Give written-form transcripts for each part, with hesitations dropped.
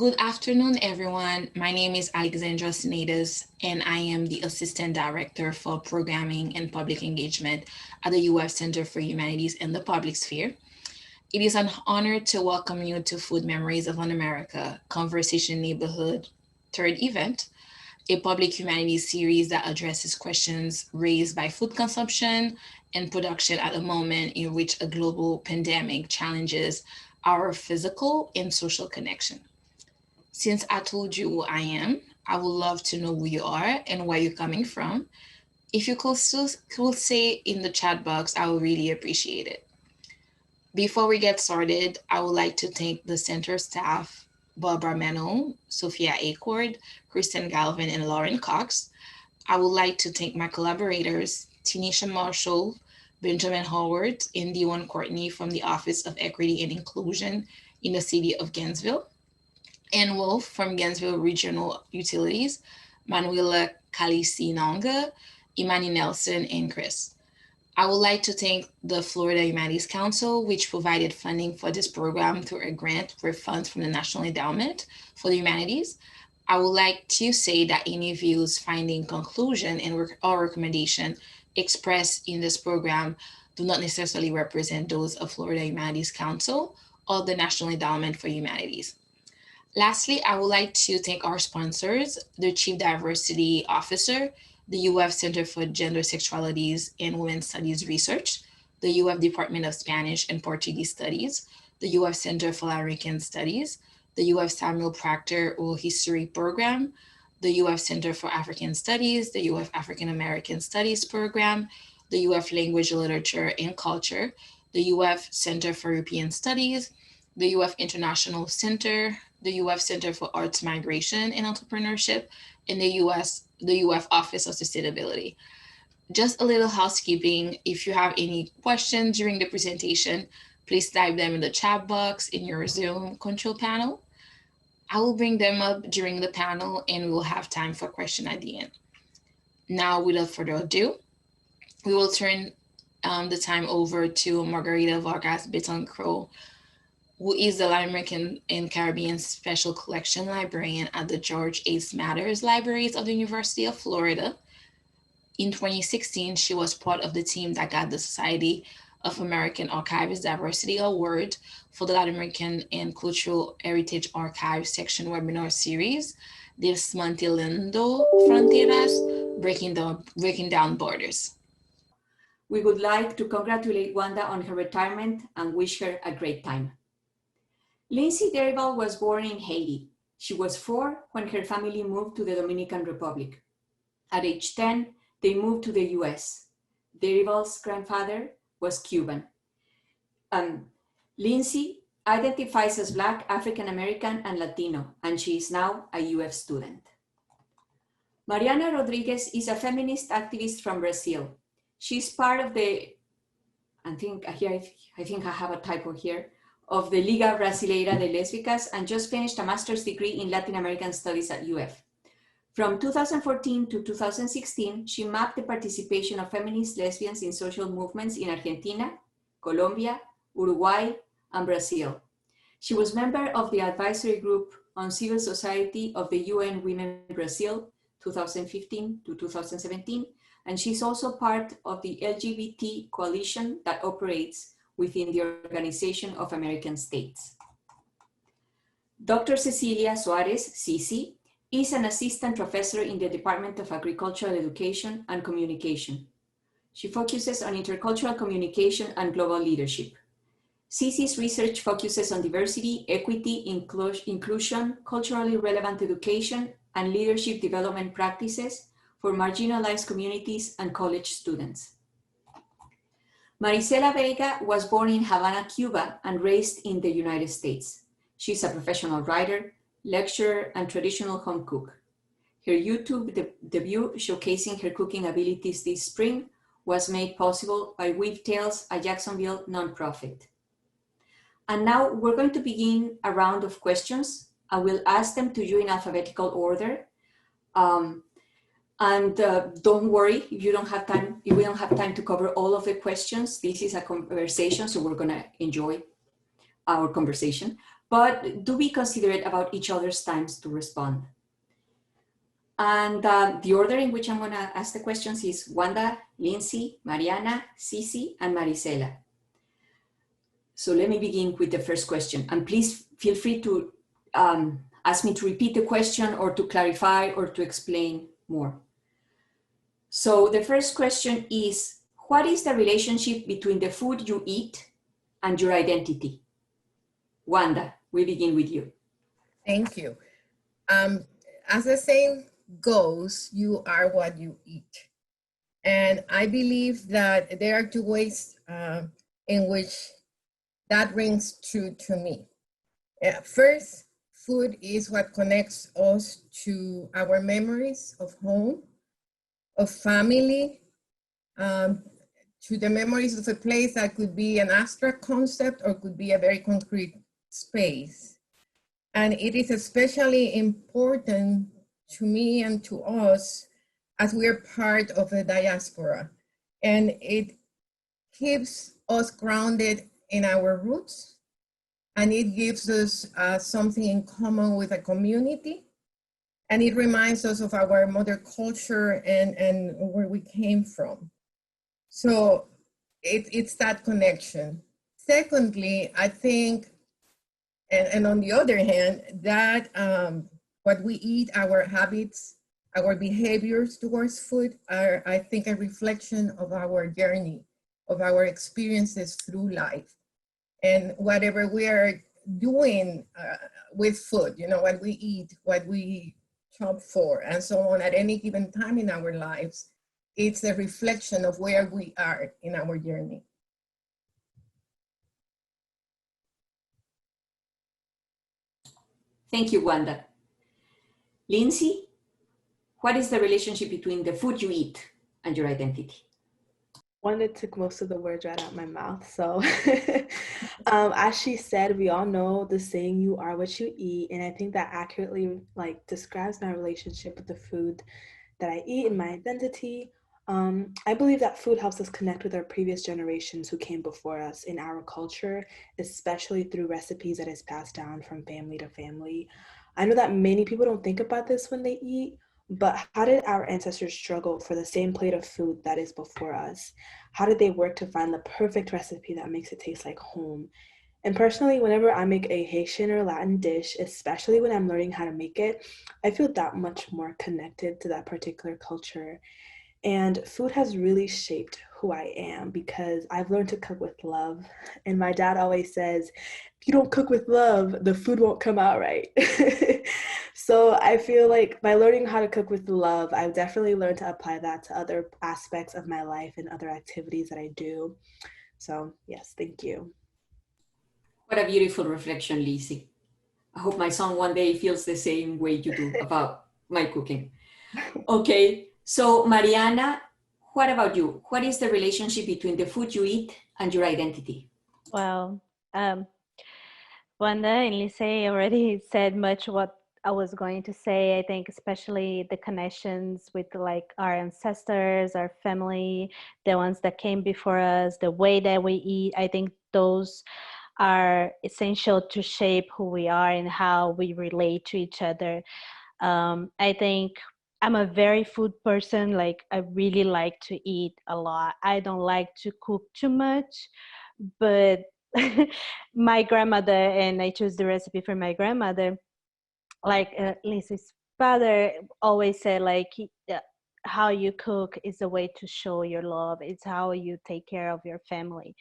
Good afternoon, everyone. My name is Alexandra Sinaides, and I am the Assistant Director for Programming and Public Engagement at the UF Center for Humanities and the Public Sphere. It is an honor to welcome you to Food Memories of an America Conversation Neighborhood third event, a public humanities series that addresses questions raised by food consumption and production at a moment in which a global pandemic challenges our physical and social connection. Since I told you who I am, I would love to know who you are and where you're coming from. If you could say in the chat box, I would really appreciate it. Before we get started, I would like to thank the center staff, Barbara Meno, Sophia Acord, Kristen Galvin, and Lauren Cox. I would like to thank my collaborators, Tanisha Marshall, Benjamin Howard, and Dion Courtney from the Office of Equity and Inclusion in the city of Gainesville, Ann Wolf from Gainesville Regional Utilities, Manuela Calicinonga, Imani Nelson, and Chris. I would like to thank the Florida Humanities Council, which provided funding for this program through a grant with funds from the National Endowment for the Humanities. I would like to say that any views, finding, conclusion, and or recommendation expressed in this program do not necessarily represent those of Florida Humanities Council or the National Endowment for Humanities. Lastly, I would like to thank our sponsors, the Chief Diversity Officer, the UF Center for Gender, Sexualities, and Women's Studies Research, the UF Department of Spanish and Portuguese Studies, the UF Center for Latin American Studies, the UF Samuel Proctor Oral History Program, the UF Center for African Studies, the UF African American Studies Program, the UF Language, Literature, and Culture, the UF Center for European Studies, the UF International Center, the UF Center for Arts Migration and Entrepreneurship, and the UF Office of Sustainability. Just a little housekeeping. If you have any questions during the presentation, please type them in the chat box in your Zoom control panel. I will bring them up during the panel and we will have time for question at the end. Now, without further ado, we will turn the time over to Margarita Vargas Betancur, who is the Latin American and Caribbean Special Collection Librarian at the George Ace Matters Libraries of the University of Florida. In 2016, she was part of the team that got the Society of American Archivists Diversity Award for the Latin American and Cultural Heritage Archive section webinar series, Desmantelando Fronteras, Breaking Down Borders. We would like to congratulate Wanda on her retirement and wish her a great time. Lindsay Derival was born in Haiti. She was 4 when her family moved to the Dominican Republic. At age 10, they moved to the US. Derival's grandfather was Cuban. Lindsay identifies as Black, African American, and Latino, and she is now a UF student. Mariana Rodriguez is a feminist activist from Brazil. She's part of the, I think I have a typo here, of the Liga Brasileira de Lésbicas and just finished a master's degree in Latin American Studies at UF. From 2014 to 2016, she mapped the participation of feminist lesbians in social movements in Argentina, Colombia, Uruguay, and Brazil. She was member of the advisory group on civil society of the UN Women Brazil 2015 to 2017, and she's also part of the LGBT coalition that operates within the Organization of American States. Dr. Cecilia Suarez, Cici, is an assistant professor in the Department of Agricultural Education and Communication. She focuses on intercultural communication and global leadership. Cici's research focuses on diversity, equity, inclusion, culturally relevant education, and leadership development practices for marginalized communities and college students. Maricela Vega was born in Havana, Cuba, and raised in the United States. She's a professional writer, lecturer, and traditional home cook. Her YouTube debut showcasing her cooking abilities this spring was made possible by Weave Tales, a Jacksonville nonprofit. And now we're going to begin a round of questions. I will ask them to you in alphabetical order. Don't worry if you don't have time, if we don't have time to cover all of the questions. This is a conversation, so we're gonna enjoy our conversation. but do be considerate about each other's times to respond. And the order in which I'm going to ask the questions is Wanda, Lindsay, Mariana, Cici, and Maricela. So let me begin with the first question. And please feel free to ask me to repeat the question or to clarify or to explain more. So the first question is, what is the relationship between the food you eat and your identity? Wanda, we begin with you. Thank you. As the saying goes, you are what you eat. And I believe that there are two ways in which that rings true to me. First, food is what connects us to our memories of home, of family, to the memories of a place that could be an abstract concept or could be a very concrete space. And it is especially important to me and to us as we're part of a diaspora. And it keeps us grounded in our roots, and it gives us something in common with a community. And it reminds us of our mother culture and where we came from. So it's that connection. Secondly, I think, and on the other hand, that what we eat, our habits, our behaviors towards food are, I think, a reflection of our journey, of our experiences through life. And whatever we are doing with food, you know, what we eat, what we shop for, and so on at any given time in our lives, it's a reflection of where we are in our journey. Thank you, Wanda. Lindsay, what is the relationship between the food you eat and your identity? Wanda took most of the words right out of my mouth. So as she said, we all know the saying, you are what you eat. And I think that accurately describes my relationship with the food that I eat and my identity. I believe that food helps us connect with our previous generations who came before us in our culture, especially through recipes that is passed down from family to family. I know that many people don't think about this when they eat, but how did our ancestors struggle for the same plate of food that is before us? How did they work to find the perfect recipe that makes it taste like home? And personally, whenever I make a Haitian or Latin dish, especially when I'm learning how to make it, I feel that much more connected to that particular culture. And food has really shaped who I am because I've learned to cook with love. And my dad always says, if you don't cook with love, the food won't come out right. So I feel like by learning how to cook with love, I've definitely learned to apply that to other aspects of my life and other activities that I do. So yes, thank you. What a beautiful reflection, Lizzie. I hope my son one day feels the same way you do about my cooking. Okay, so Mariana, what about you? What is the relationship between the food you eat and your identity? Well, Wanda and Lise already said much what I was going to say. I think especially the connections with our ancestors, our family, the ones that came before us, the way that we eat. I think those are essential to shape who we are and how we relate to each other. I think I'm a very food person. I really like to eat a lot. I don't like to cook too much, but my grandmother, and I chose the recipe for my grandmother, Lisa's father always said, how you cook is a way to show your love. It's how you take care of your family.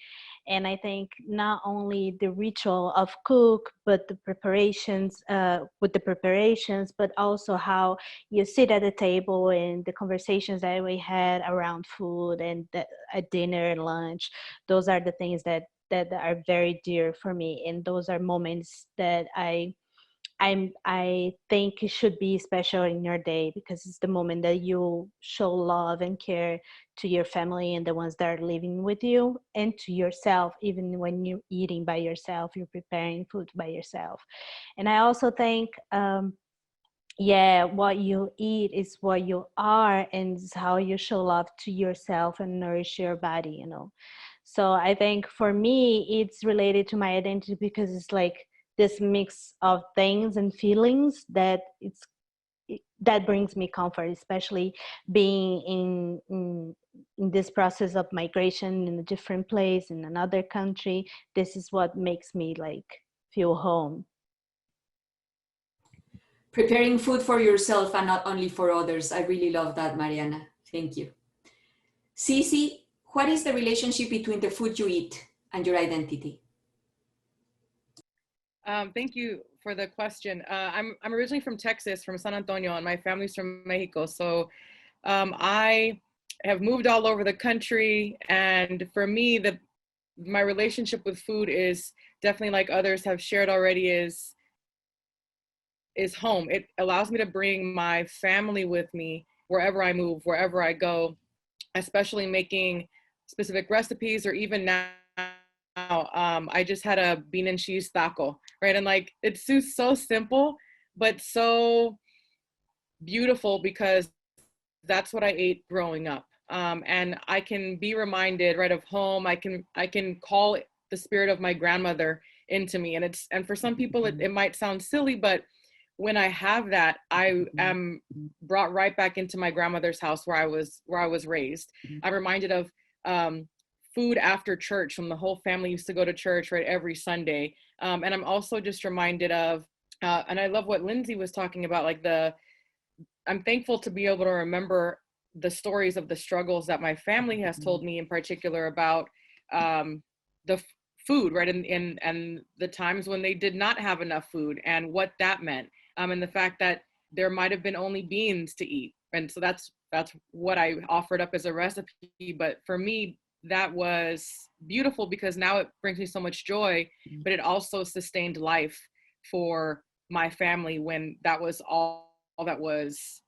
And I think not only the ritual of cook, but the preparations, but also how you sit at the table and the conversations that we had around food and at dinner and lunch. Those are the things that are very dear for me. And those are moments that I think it should be special in your day, because it's the moment that you show love and care to your family and the ones that are living with you, and to yourself. Even when you're eating by yourself, you're preparing food by yourself. And I also think, what you eat is what you are, and it's how you show love to yourself and nourish your body, So I think for me, it's related to my identity, because it's this mix of things and feelings that brings me comfort, especially being in this process of migration in a different place, in another country. This is what makes me like feel home. Preparing food for yourself and not only for others. I really love that, Mariana. Thank you. Cici, what is the relationship between the food you eat and your identity? Thank you for the question. I'm originally from Texas, from San Antonio, and my family's from Mexico. So I have moved all over the country, and for me, my relationship with food is definitely, like others have shared already, is home. It allows me to bring my family with me wherever I move, wherever I go, especially making specific recipes, or even now. I just had a bean and cheese taco, right? And like, it's so simple, but so beautiful, because that's what I ate growing up. And I can be reminded, right, of home. I can call the spirit of my grandmother into me. And for some people, it might sound silly, but when I have that, I am brought right back into my grandmother's house where I was raised. I'm reminded of food after church, when the whole family used to go to church, right, every Sunday. And I'm also just reminded of, and I love what Lindsay was talking about, like I'm thankful to be able to remember the stories of the struggles that my family has told me, in particular about the food, right, and the times when they did not have enough food and what that meant, and the fact that there might have been only beans to eat. And so that's what I offered up as a recipe. But for me, that was beautiful, because now it brings me so much joy, but it also sustained life for my family when that was all that was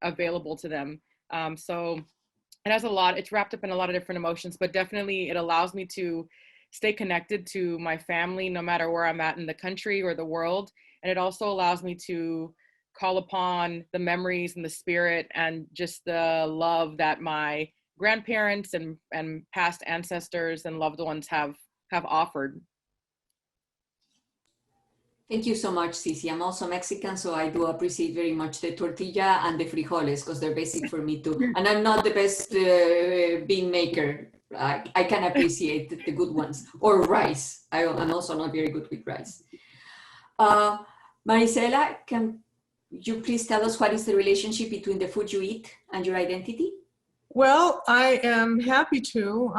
available to them. So it has it's wrapped up in a lot of different emotions, but definitely it allows me to stay connected to my family no matter where I'm at in the country or the world. And it also allows me to call upon the memories and the spirit and just the love that my grandparents and past ancestors and loved ones have offered. Thank you so much, Cici. I'm also Mexican, so I do appreciate very much the tortilla and the frijoles, because they're basic for me too. And I'm not the best bean maker. I can appreciate the good ones. Or rice. I'm also not very good with rice. Maricela, can you please tell us what is the relationship between the food you eat and your identity? Well, I am happy to.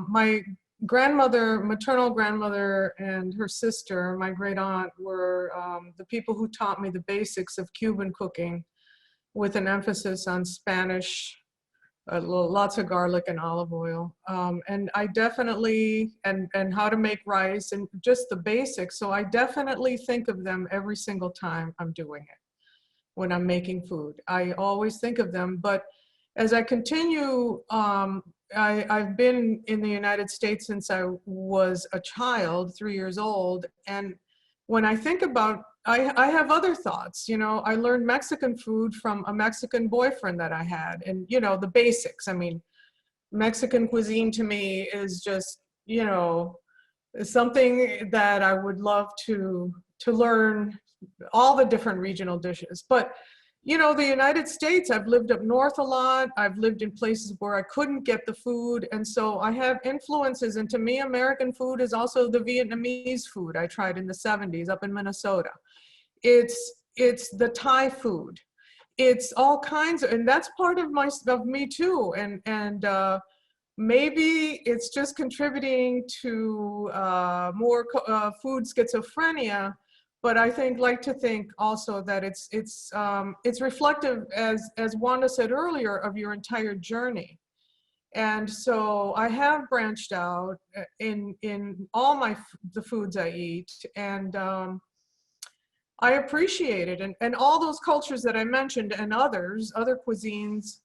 My grandmother, maternal grandmother, and her sister, my great aunt, were the people who taught me the basics of Cuban cooking, with an emphasis on Spanish, lots of garlic and olive oil. And I definitely, and how to make rice and just the basics. So I definitely think of them every single time I'm doing it. When I'm making food, I always think of them. But as I continue, I've been in the United States since I was a child, 3 years old. And when I think about, I have other thoughts. You know, I learned Mexican food from a Mexican boyfriend that I had, and you know, the basics. I mean, Mexican cuisine to me is just, you know, something that I would love to learn all the different regional dishes. But you know, the United States, I've lived up north a lot. I've lived in places where I couldn't get the food. And so I have influences. And to me, American food is also the Vietnamese food I tried in the 70s up in Minnesota. It's the Thai food. It's all kinds of, and that's part of me too. And maybe it's just contributing to more food schizophrenia. But I like to think also that it's reflective, as Wanda said earlier, of your entire journey. And so I have branched out in all the foods I eat, and I appreciate it. And all those cultures that I mentioned and other cuisines,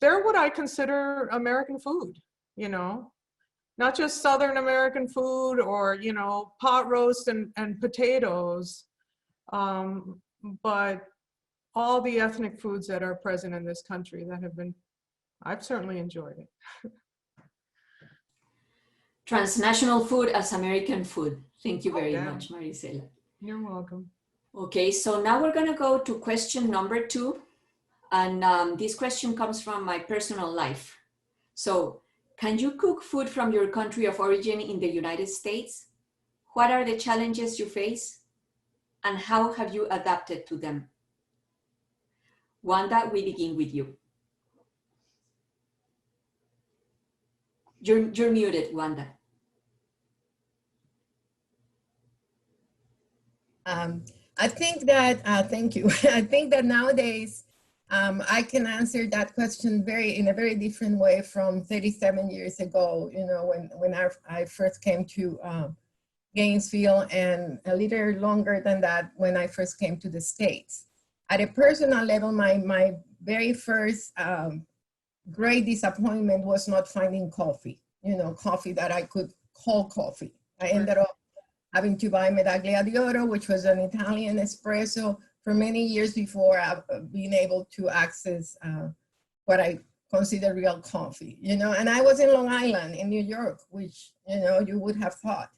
they're what I consider American food, you know. Not just Southern American food or, you know, pot roast and potatoes, but all the ethnic foods that are present in this country that I've certainly enjoyed it. Transnational food as American food. Thank you very Yeah. much, Maricela. You're welcome. Okay, so now we're gonna go to question number 2. And this question comes from my personal life. So, can you cook food from your country of origin in the United States? What are the challenges you face? And how have you adapted to them? Wanda, we begin with you. You're muted, Wanda. I think that, thank you. I think that nowadays I can answer that question in a very different way from 37 years ago, you know, when I first came to Gainesville, and a little longer than that when I first came to the States. At a personal level, my very first great disappointment was not finding coffee, you know, coffee that I could call coffee. I ended up having to buy Medaglia di Oro, which was an Italian espresso, for many years before being able to access what I consider real coffee, you know. And I was in Long Island in New York, which, you know, you would have thought.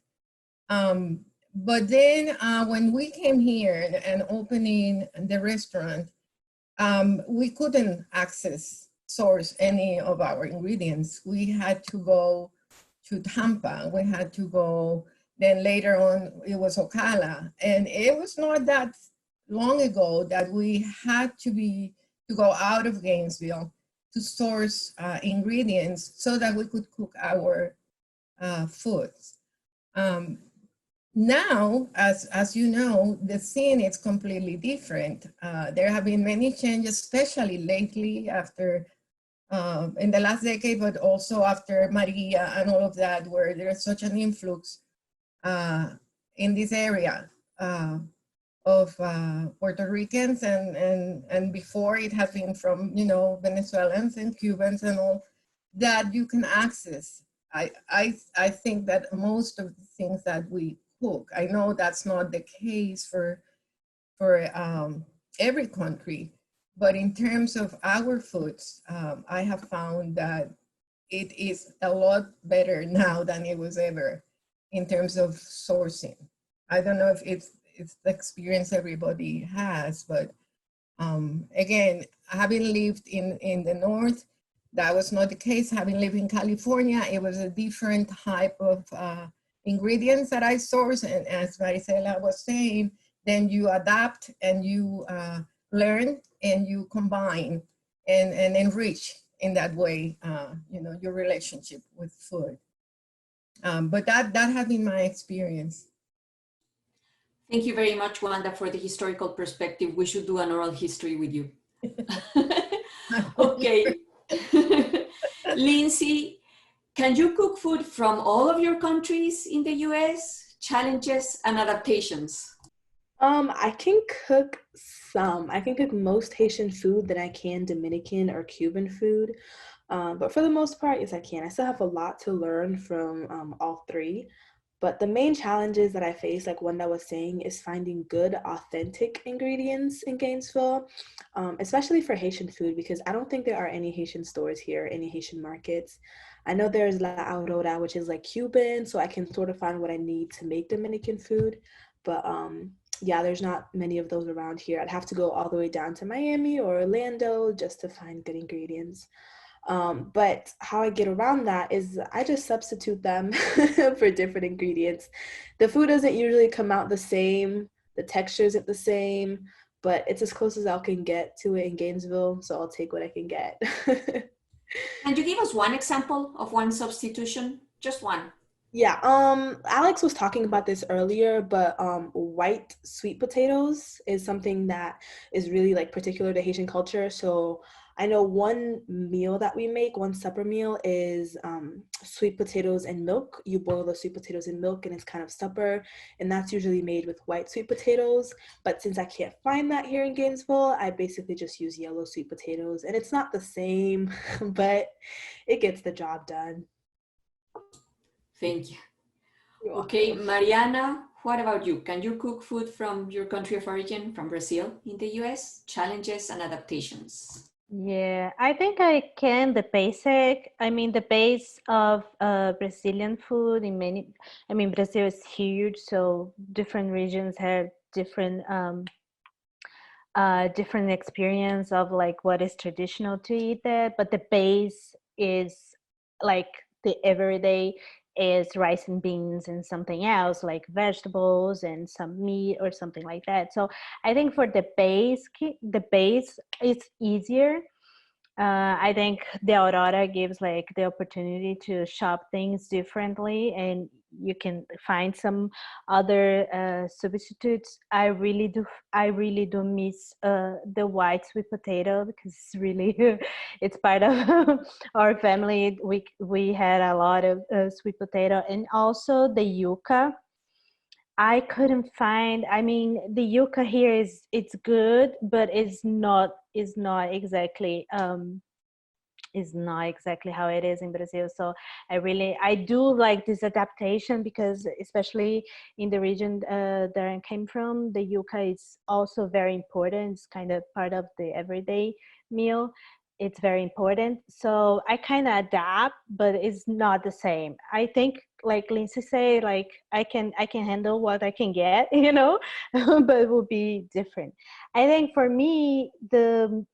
But then when we came here and opening the restaurant, we couldn't source any of our ingredients. We had to go to Tampa. We had to go, then later on, it was Ocala. And it was not that long ago that we had to go out of Gainesville to source ingredients so that we could cook our foods. Now, as you know, the scene is completely different. There have been many changes, especially lately after, in the last decade, but also after Maria and all of that, where there's such an influx in this area of Puerto Ricans, and before it has been from, you know, Venezuelans and Cubans and all that you can access. I think that most of the things that we cook, I know that's not the case for every country, but in terms of our foods, I have found that it is a lot better now than it was ever in terms of sourcing. I don't know if it's the experience everybody has, but again, having lived in the North, that was not the case. Having lived in California, it was a different type of ingredients that I source, and as Maricela was saying, then you adapt and you learn and you combine and enrich in that way, you know, your relationship with food. But that has been my experience. Thank you very much, Wanda, for the historical perspective. We should do an oral history with you. Okay. Lindsay, can you cook food from all of your countries in the US? Challenges and adaptations? I can cook some. I can cook most Haitian food that I can Dominican or Cuban food. But for the most part, yes, I can. I still have a lot to learn from all three. But the main challenges that I face, like Wanda was saying, is finding good, authentic ingredients in Gainesville, especially for Haitian food, because I don't think there are any Haitian stores here, any Haitian markets. I know there's La Aurora, which is like Cuban, so I can sort of find what I need to make Dominican food. But yeah, there's not many of those around here. I'd have to go all the way down to Miami or Orlando just to find good ingredients. But how I get around that is I just substitute them for different ingredients. The food doesn't usually come out the same, the texture isn't the same, but it's as close as I can get to it in Gainesville, so I'll take what I can get. Can you give us one example of one substitution? Just one. Yeah, Alex was talking about this earlier, but white sweet potatoes is something that is really like particular to Haitian culture. So I know one meal that we make, one supper meal, is sweet potatoes and milk. You boil the sweet potatoes in milk and it's kind of supper, and that's usually made with white sweet potatoes. But since I can't find that here in Gainesville, I basically just use yellow sweet potatoes, and it's not the same, but it gets the job done. Thank you. Okay, Mariana, what about you? Can you cook food from your country of origin, from Brazil, in the US? Challenges and adaptations? Yeah, I think I can. The basic, I mean, the base of Brazilian food in many, I mean, Brazil is huge, so different regions have different experience of like what is traditional to eat there, but the base is like the everyday is rice and beans and something else like vegetables and some meat or something like that. So I think for the base it's easier. I think the Aurora gives like the opportunity to shop things differently, and you can find some other substitutes. I really do miss the white sweet potato because it's really, it's part of our family. We had a lot of sweet potato, and also the yuca. I couldn't find. I mean, the yuca here it's good, but is not exactly how it is in Brazil. So I do like this adaptation because especially in the region that I came from, the yuca is also very important. It's kind of part of the everyday meal. It's very important. So I kind of adapt, but it's not the same. I think like Lindsay say, like I can handle what I can get, but it will be different. I think for me, the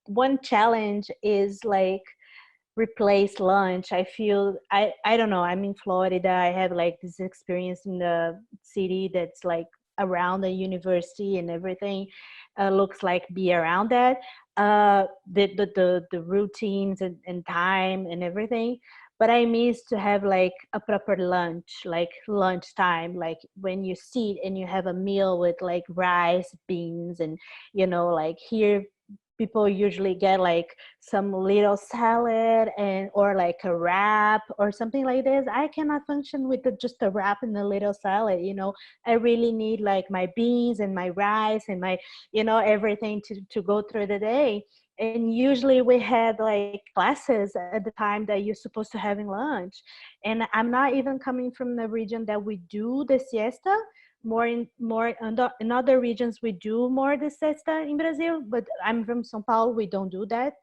one challenge is like replace lunch. I feel I don't know, I'm in Florida. I have like this experience in the city that's like around the university and everything looks like be around that the routines and time and everything. But I miss to have like a proper lunch, like lunchtime, like when you sit and you have a meal with like rice, beans, and like here people usually get like some little salad and or like a wrap or something like this. I cannot function with just a wrap and a little salad. I really need like my beans and my rice and my everything to go through the day. And usually we had like classes at the time that you're supposed to having lunch. And I'm not even coming from the region that we do the siesta. In other regions we do more the siesta in Brazil, but I'm from São Paulo, we don't do that.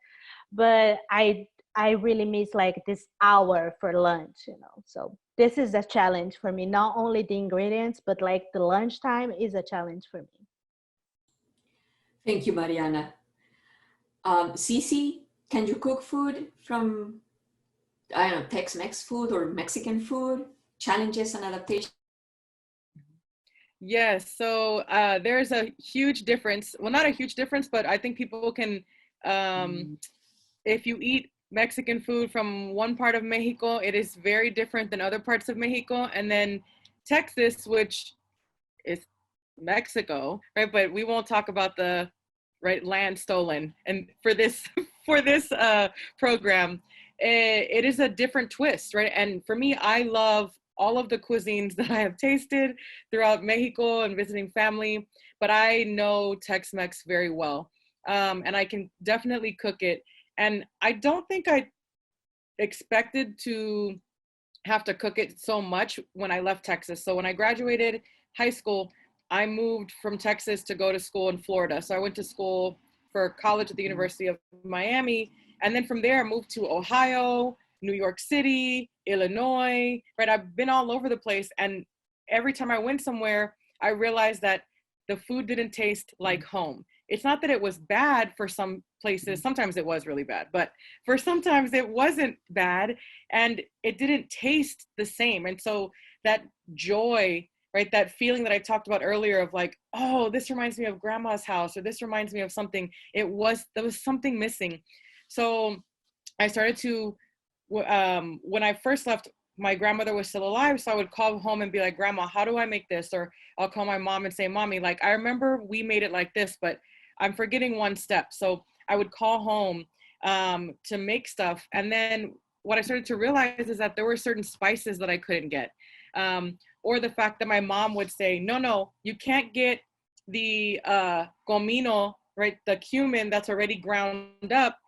But I really miss like this hour for lunch. So this is a challenge for me. Not only the ingredients, but like the lunchtime is a challenge for me. Thank you, Mariana. Cici, can you cook food from, I don't know, Tex-Mex food or Mexican food? Challenges and adaptation? Yes, so there's a huge difference. Well, not a huge difference, but I think people can, if you eat Mexican food from one part of Mexico, it is very different than other parts of Mexico. And then Texas, which is Mexico, right? But we won't talk about the land stolen. And for this program, it is a different twist, right? And for me, I love all of the cuisines that I have tasted throughout Mexico and visiting family, but I know Tex-Mex very well. And I can definitely cook it. And I don't think I expected to have to cook it so much when I left Texas. So when I graduated high school, I moved from Texas to go to school in Florida. So I went to school for college at the University of Miami. And then from there, I moved to Ohio, New York City, Illinois, right? I've been all over the place. And every time I went somewhere, I realized that the food didn't taste like home. It's not that it was bad for some places. Sometimes it was really bad, but for sometimes it wasn't bad and it didn't taste the same. And so that joy, right? That feeling that I talked about earlier of like, oh, this reminds me of grandma's house, or this reminds me of something. There was something missing. So I started to, when I first left, my grandmother was still alive. So I would call home and be like, Grandma, how do I make this? Or I'll call my mom and say, Mommy, like, I remember we made it like this, but I'm forgetting one step. So I would call home to make stuff. And then what I started to realize is that there were certain spices that I couldn't get. Or the fact that my mom would say, no, you can't get the comino, right? The cumin that's already ground up,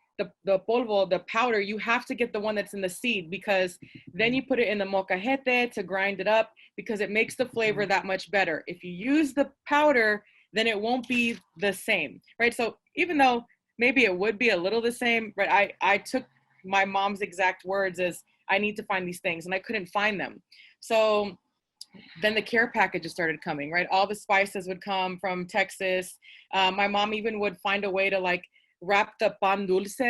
the polvo, the powder. You have to get the one that's in the seed, because then you put it in the molcajete to grind it up, because it makes the flavor that much better. If you use the powder, then it won't be the same, right? So even though maybe it would be a little the same, but I took my mom's exact words as, I need to find these things, and I couldn't find them. So then the care packages started coming, right? All the spices would come from Texas. My mom even would find a way to like wrap the pan dulce,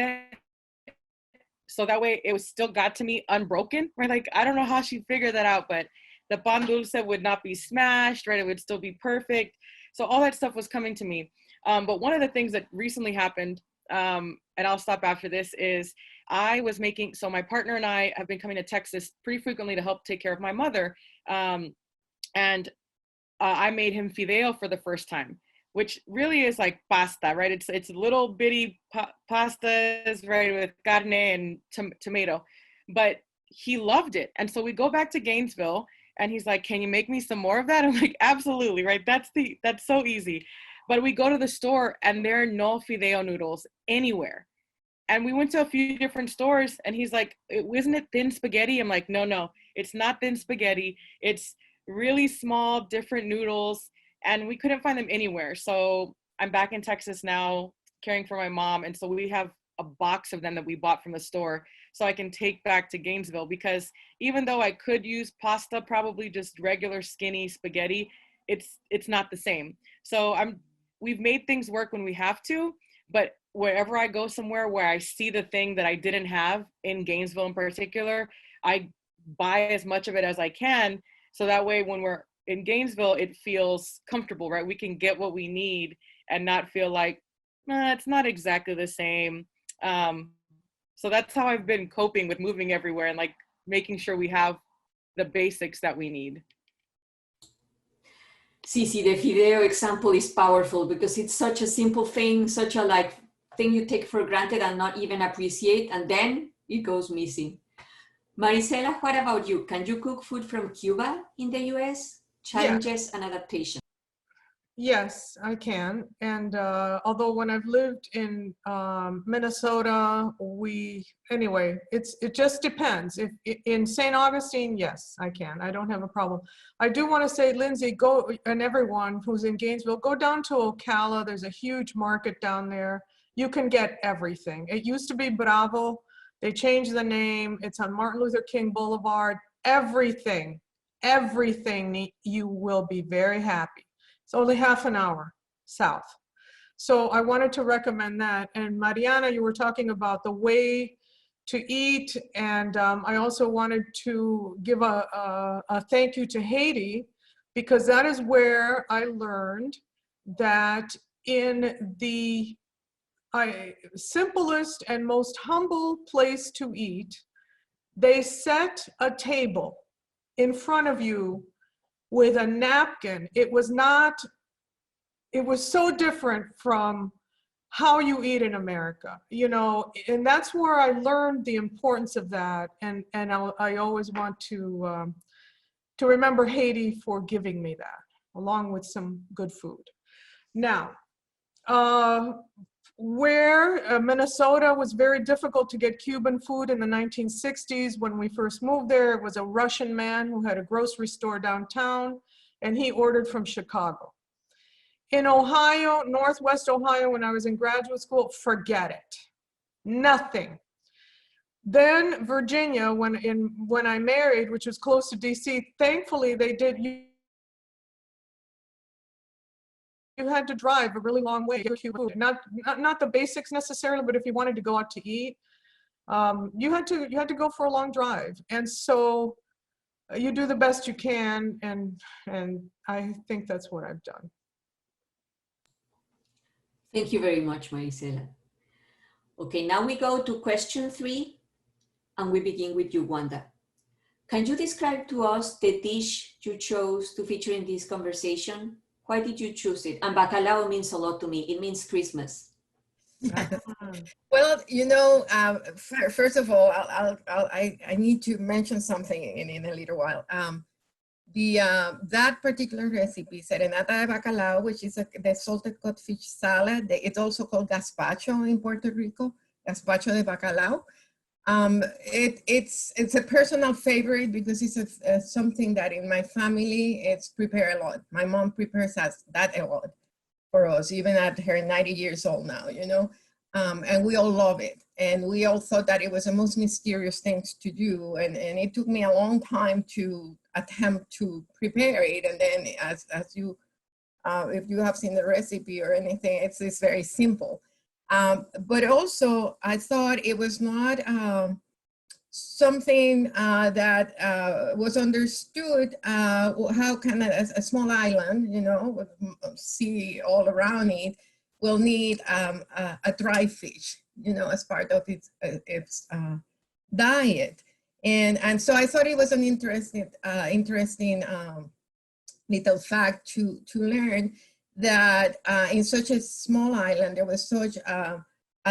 so that way it was still got to me unbroken, right? Like, I don't know how she figured that out, but the pan dulce would not be smashed, right? It would still be perfect. So all that stuff was coming to me. But one of the things that recently happened, and I'll stop after this, is I was making, so my partner and I have been coming to Texas pretty frequently to help take care of my mother. And I made him fideo for the first time, which really is like pasta, right? It's little bitty pastas, right, with carne and tomato, but he loved it. And so we go back to Gainesville, and he's like, can you make me some more of that? I'm like, absolutely, right? That's so easy. But we go to the store, and there are no fideo noodles anywhere. And we went to a few different stores, and he's like, isn't it thin spaghetti? I'm like, no, it's not thin spaghetti. It's really small, different noodles, and we couldn't find them anywhere. So I'm back in Texas now, caring for my mom, and so we have a box of them that we bought from the store, so I can take back to Gainesville, because even though I could use pasta, probably just regular skinny spaghetti, it's not the same. So we've made things work when we have to, but wherever I go somewhere where I see the thing that I didn't have in Gainesville in particular, I buy as much of it as I can. So that way, when we're in Gainesville, it feels comfortable, right? We can get what we need and not feel like, it's not exactly the same. So that's how I've been coping with moving everywhere, and like making sure we have the basics that we need. Sí, the fideo example is powerful because it's such a simple thing, such a like thing you take for granted and not even appreciate, and then it goes missing. Maricela, what about you? Can you cook food from Cuba in the US? Challenges and adaptation. Yes, I can. And although when I've lived in Minnesota, anyway, it just depends. If in St. Augustine, yes, I can. I don't have a problem. I do want to say, Lindsay, go, and everyone who's in Gainesville, go down to Ocala. There's a huge market down there. You can get everything. It used to be Bravo. They changed the name. It's on Martin Luther King Boulevard. Everything, you will be very happy. It's only half an hour south. So I wanted to recommend that. And Mariana, you were talking about the way to eat. And I also wanted to give a thank you to Haiti, because that is where I learned that in the simplest and most humble place to eat, they set a table in front of you with a napkin. It was so different from how you eat in America, you know, and that's where I learned the importance of that. And I always want to remember Haiti for giving me that, along with some good food. Now, Minnesota was very difficult to get Cuban food in the 1960s. When we first moved there, it was a Russian man who had a grocery store downtown, and he ordered from Chicago. In Ohio, Northwest Ohio, when I was in graduate school, forget it. Nothing. Then Virginia, when I married, which was close to DC, thankfully they did. You had to drive a really long way to get food. Not the basics necessarily, but if you wanted to go out to eat, you had to go for a long drive. And so you do the best you can, and I think that's what I've done. Thank you very much, Maricela. Okay, now we go to question 3, and we begin with you, Wanda. Can you describe to us the dish you chose to feature in this conversation? Why did you choose it? And bacalao means a lot to me. It means Christmas. Well, you know, first of all, I need to mention something in a little while. That particular recipe, serenata de bacalao, which is the salted codfish salad. It's also called gazpacho in Puerto Rico, gazpacho de bacalao. It's a personal favorite because it's something that in my family it's prepared a lot. My mom prepares that a lot for us, even at her 90 years old now, you know. And we all love it. And we all thought that it was the most mysterious things to do. And it took me a long time to attempt to prepare it. And then as you, if you have seen the recipe or anything, it's very simple. But also I thought it was not something that was understood. How can a small island, you know, with sea all around it, will need a dry fish, you know, as part of its diet. And so I thought it was an interesting little fact to learn that in such a small island, there was such a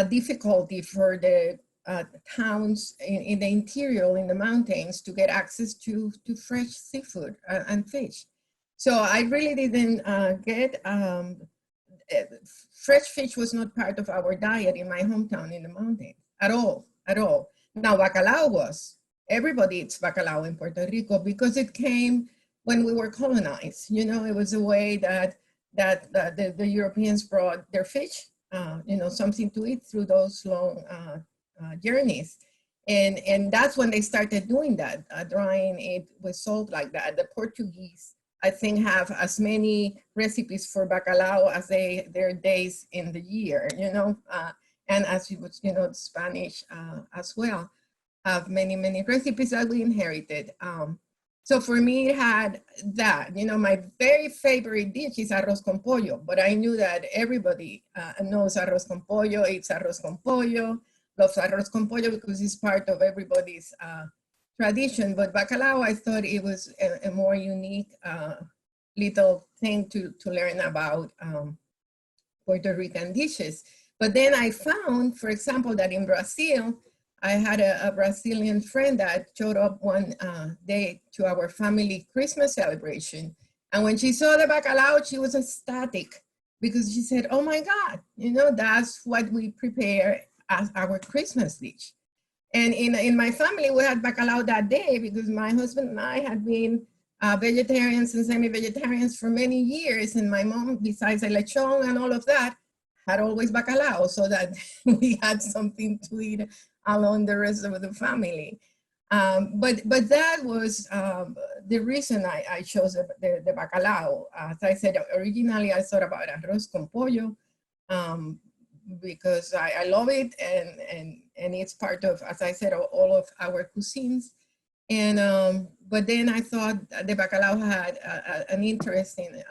difficulty for the towns in the interior, in the mountains, to get access to fresh seafood and fish. So I really didn't get, fresh fish was not part of our diet in my hometown in the mountains at all. Now bacalao was. Everybody eats bacalao in Puerto Rico because it came when we were colonized. You know, it was a way that the Europeans brought their fish, you know, something to eat through those long journeys. And that's when they started doing that, drying it with salt like that. The Portuguese, I think, have as many recipes for bacalao as their days in the year, you know, and as you know, the Spanish as well have many recipes that we inherited. So for me, it had that, you know, my very favorite dish is arroz con pollo, but I knew that everybody knows arroz con pollo, eats arroz con pollo, loves arroz con pollo because it's part of everybody's tradition. But bacalao, I thought it was a more unique little thing to learn about Puerto Rican dishes. But then I found, for example, that in Brazil, I had a Brazilian friend that showed up one day to our family Christmas celebration. And when she saw the bacalao, she was ecstatic because she said, oh my God, you know, that's what we prepare as our Christmas dish. And in my family, we had bacalao that day because my husband and I had been vegetarians and semi-vegetarians for many years. And my mom, besides el lechon and all of that, had always bacalao, so that we had something to eat along the rest of the family. But that was the reason I chose the bacalao. As I said, originally I thought about arroz con pollo because I love it, and it's part of, as I said, all of our cuisines. And but then I thought the bacalao had an interesting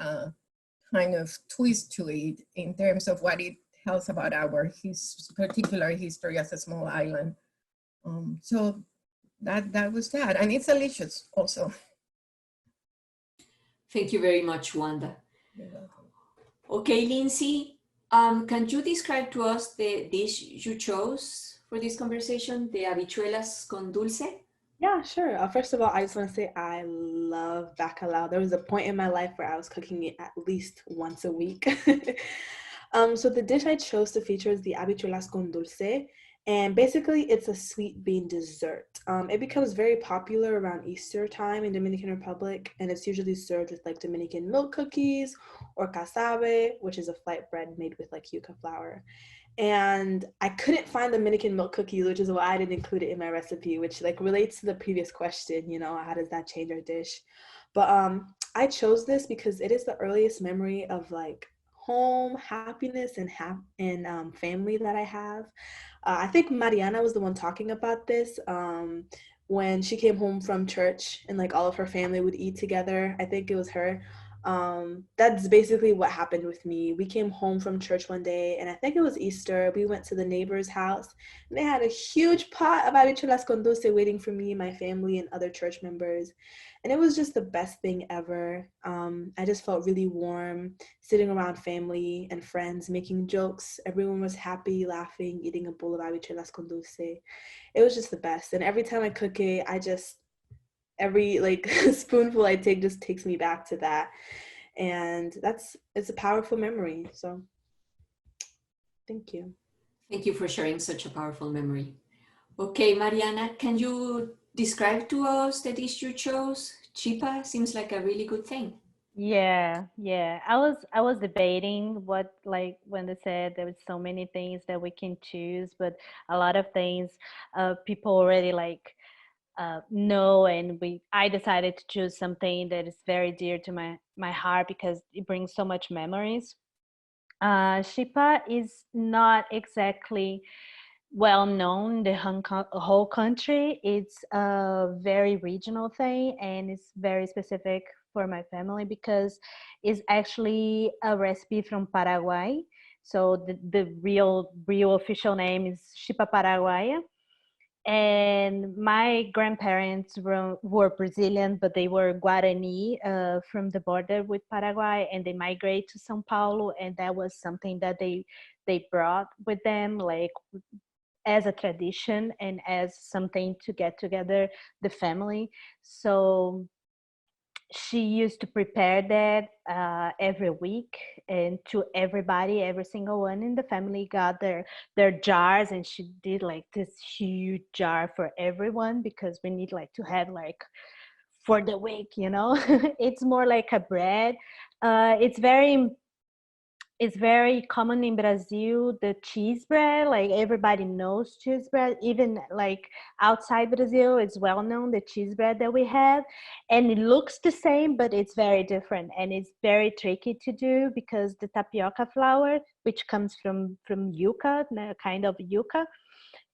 kind of twist to it in terms of what it tells about our particular history as a small island. So that was that, and it's delicious also. Thank you very much, Wanda. Okay, Lindsay, can you describe to us the dish you chose for this conversation, the habichuelas con dulce? Yeah, sure. First of all, I just want to say I love bacalao. There was a point in my life where I was cooking it at least once a week. So the dish I chose to feature is the habichuelas con dulce. And basically, it's a sweet bean dessert. It becomes very popular around Easter time in Dominican Republic, and it's usually served with like Dominican milk cookies or casabe, which is a flight bread made with like yuca flour. And I couldn't find Dominican milk cookies, which is why I didn't include it in my recipe, which like relates to the previous question, you know, how does that change our dish? But I chose this because it is the earliest memory of like home, happiness, and family that I have. I think Mariana was the one talking about this when she came home from church and like all of her family would eat together. I think it was her. That's basically what happened with me. We came home from church one day, and I think it was Easter. We went to the neighbor's house, and they had a huge pot of habichuelas con dulce waiting for me, my family, and other church members. And it was just the best thing ever. I just felt really warm, sitting around family and friends, making jokes. Everyone was happy, laughing, eating a bowl of habichuelas con dulce. It was just the best. And every time I cook it, every like spoonful I take just takes me back to that. And it's a powerful memory. So thank you. Thank you for sharing such a powerful memory. Okay, Mariana, can you describe to us the dish you chose? Chipa seems like a really good thing. Yeah. I was debating what, like when they said there was so many things that we can choose, but a lot of things people already like know, and we I decided to choose something that is very dear to my heart because it brings so much memories. Shipa is not exactly well known the whole country. It's a very regional thing, and it's very specific for my family because it's actually a recipe from Paraguay. So the real official name is Chipa Paraguaya. And my grandparents were Brazilian, but they were Guarani from the border with Paraguay, and they migrated to São Paulo, and that was something that they brought with them, like as a tradition and as something to get together the family. So she used to prepare that every week, and to everybody, every single one in the family got their jars, and she did like this huge jar for everyone because we need like to have like for the week, you know. It's more like a bread. It's very common in Brazil, the cheese bread. Like everybody knows cheese bread. Even like outside Brazil, it's well known the cheese bread that we have. And it looks the same, but it's very different. And it's very tricky to do because the tapioca flour, which comes from yuca, a kind of yuca,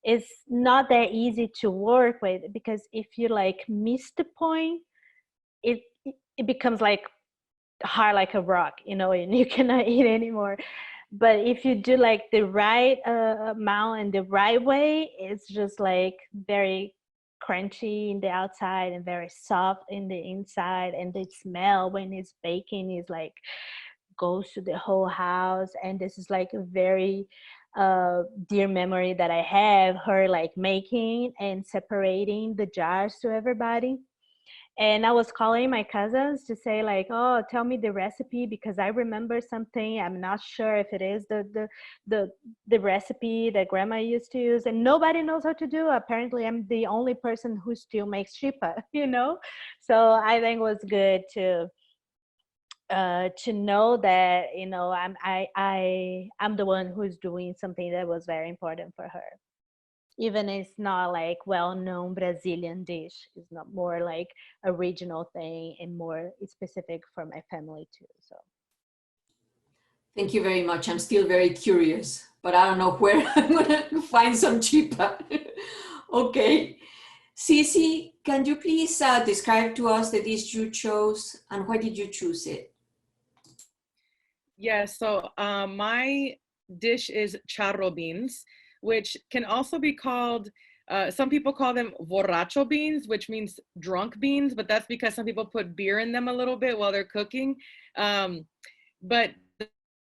is not that easy to work with because if you like miss the point, it becomes like hard like a rock, you know, and you cannot eat anymore. But if you do like the right amount and the right way, it's just like very crunchy in the outside and very soft in the inside. And the smell when it's baking is like goes to the whole house. And this is like a very dear memory that I have her like making and separating the jars to everybody. And I was calling my cousins to say like, oh, tell me the recipe because I remember something. I'm not sure if it is the the recipe that grandma used to use, and nobody knows how to do. Apparently I'm the only person who still makes chipa, you know. So I think it was good to know that, you know, I'm the one who's doing something that was very important for her, even it's not like well-known Brazilian dish. It's not more like a regional thing and more specific for my family too. So Thank you very much. I'm still very curious, but I don't know where I'm gonna find some chipa. Okay. Cici, can you please describe to us the dish you chose and why did you choose it? Yeah, so my dish is charro beans, which can also be called, some people call them borracho beans, which means drunk beans, but that's because some people put beer in them a little bit while they're cooking. But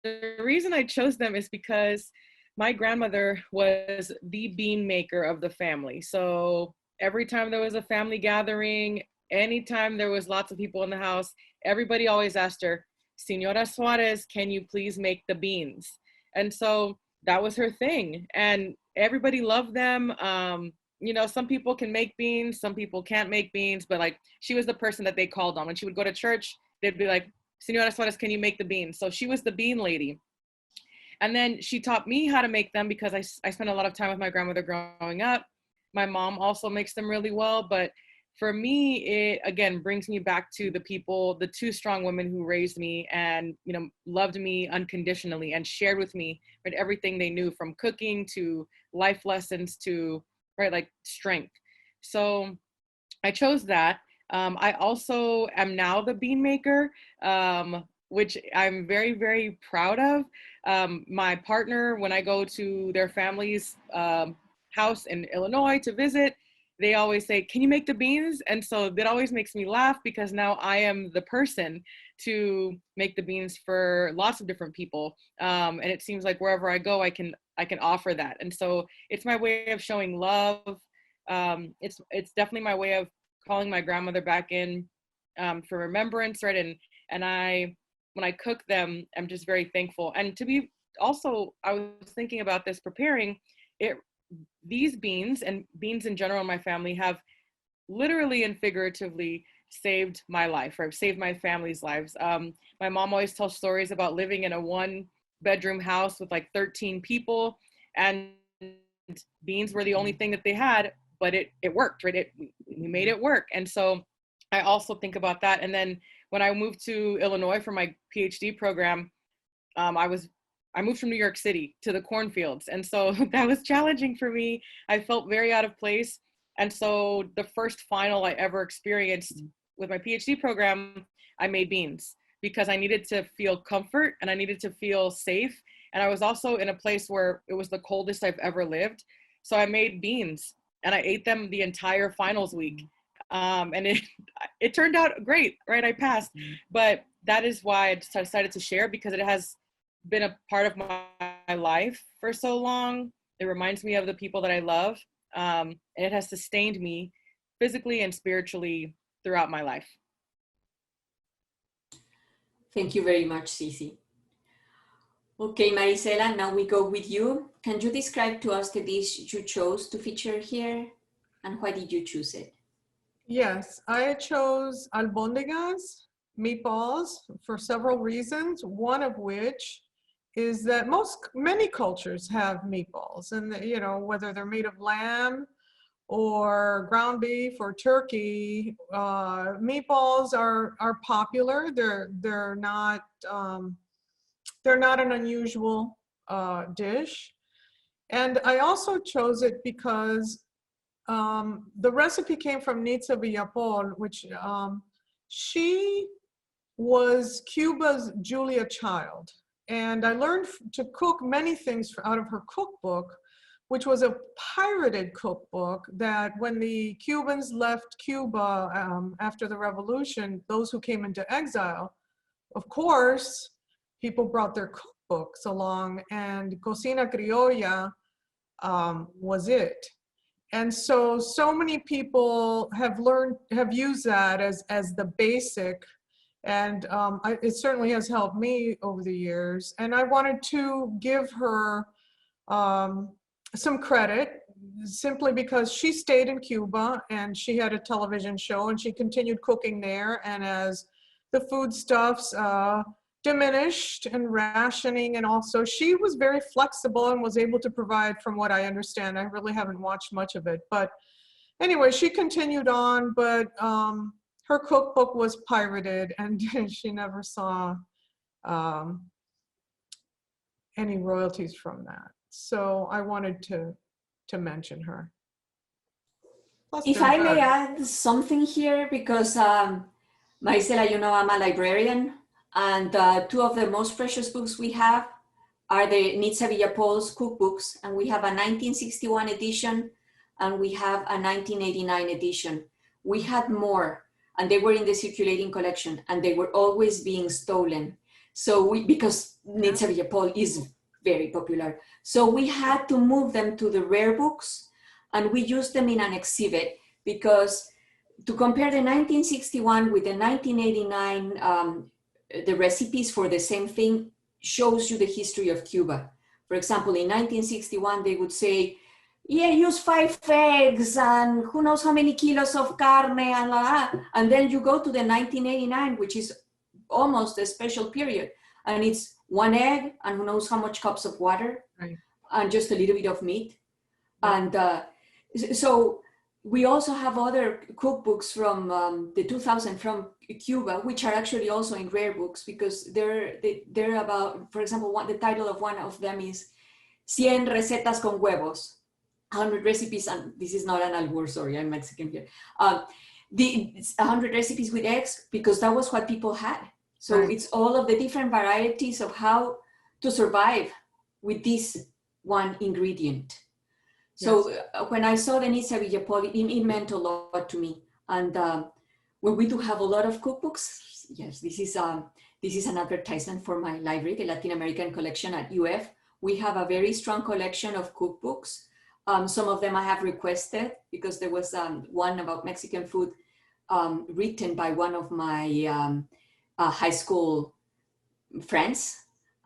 the reason I chose them is because my grandmother was the bean maker of the family. So every time there was a family gathering, anytime there was lots of people in the house, everybody always asked her, Senora Suarez, can you please make the beans? And so that was her thing. And everybody loved them. You know, some people can make beans, some people can't make beans, but like she was the person that they called on. When she would go to church, they'd be like, Senora Suarez, can you make the beans? So she was the bean lady. And then she taught me how to make them because I spent a lot of time with my grandmother growing up. My mom also makes them really well, but for me, it again brings me back to the people, the two strong women who raised me and, you know, loved me unconditionally and shared with me, right, everything they knew from cooking to life lessons to, right, like strength. So I chose that. I also am now the bean maker, which I'm very, very proud of. My partner, when I go to their family's house in Illinois to visit, they always say, can you make the beans? And so that always makes me laugh because now I am the person to make the beans for lots of different people. And it seems like wherever I go, I can offer that. And so it's my way of showing love. It's definitely my way of calling my grandmother back in for remembrance, right? And when I cook them, I'm just very thankful. And to be also, I was thinking about this preparing it. These beans and beans in general in my family have literally and figuratively saved my life, or saved my family's lives. My mom always tells stories about living in a 1-bedroom house with like 13 people, and beans were the only thing that they had, but it worked, right? We made it work. And so I also think about that. And then when I moved to Illinois for my PhD program, I moved from New York City to the cornfields. And so that was challenging for me. I felt very out of place. And so the first final I ever experienced with my PhD program, I made beans because I needed to feel comfort and I needed to feel safe. And I was also in a place where it was the coldest I've ever lived. So I made beans and I ate them the entire finals week. And it turned out great, right? I passed. But that is why I decided to share, because it has been a part of my life for so long. It reminds me of the people that I love. And it has sustained me physically and spiritually throughout my life. Thank you very much, Cici. Okay, Maricela, now we go with you. Can you describe to us the dish you chose to feature here, and why did you choose it? Yes, I chose albóndigas, meatballs, for several reasons. One of which is that many cultures have meatballs, and you know, whether they're made of lamb or ground beef or turkey, meatballs are popular. They're not an unusual dish. And I also chose it because the recipe came from Nitza Villapol, which she was Cuba's Julia Child. And I learned to cook many things out of her cookbook, which was a pirated cookbook that when the Cubans left Cuba after the revolution, those who came into exile, of course, people brought their cookbooks along, and Cocina Criolla was it. And so many people have used that as the basic, and it certainly has helped me over the years. And I wanted to give her some credit, simply because she stayed in Cuba and she had a television show and she continued cooking there. And as the foodstuffs diminished and rationing, and also she was very flexible and was able to provide, from what I understand. I really haven't watched much of it, but anyway, she continued on, but her cookbook was pirated and she never saw any royalties from that. So I wanted to mention her. Plus, if I may add something here, because Maricela, you know, I'm a librarian, and two of the most precious books we have are the Nitza Villapol's cookbooks, and we have a 1961 edition and we have a 1989 edition. We had more, and they were in the circulating collection, and they were always being stolen. So because Nitza Villapol is very popular, so we had to move them to the rare books, and we used them in an exhibit, because to compare the 1961 with the 1989, the recipes for the same thing shows you the history of Cuba. For example, in 1961, they would say, yeah, use 5 eggs and who knows how many kilos of carne and la. And then you go to the 1989, which is almost a special period, and it's 1 egg and who knows how much cups of water, right, and just a little bit of meat. And so we also have other cookbooks from the 2000 from Cuba, which are actually also in rare books, because they're about, for example, the title of one of them is 100 recetas con huevos, 100 recipes, and this is not an albur, sorry, I'm Mexican here. 100 recipes with eggs, because that was what people had. So right, it's all of the different varieties of how to survive with this one ingredient. So yes, when I saw the Nitza Villapol, it meant a lot to me. And when we do have a lot of cookbooks, yes, this is an advertisement for my library, the Latin American collection at UF. We have a very strong collection of cookbooks. Some of them I have requested, because there was one about Mexican food written by one of my high school friends.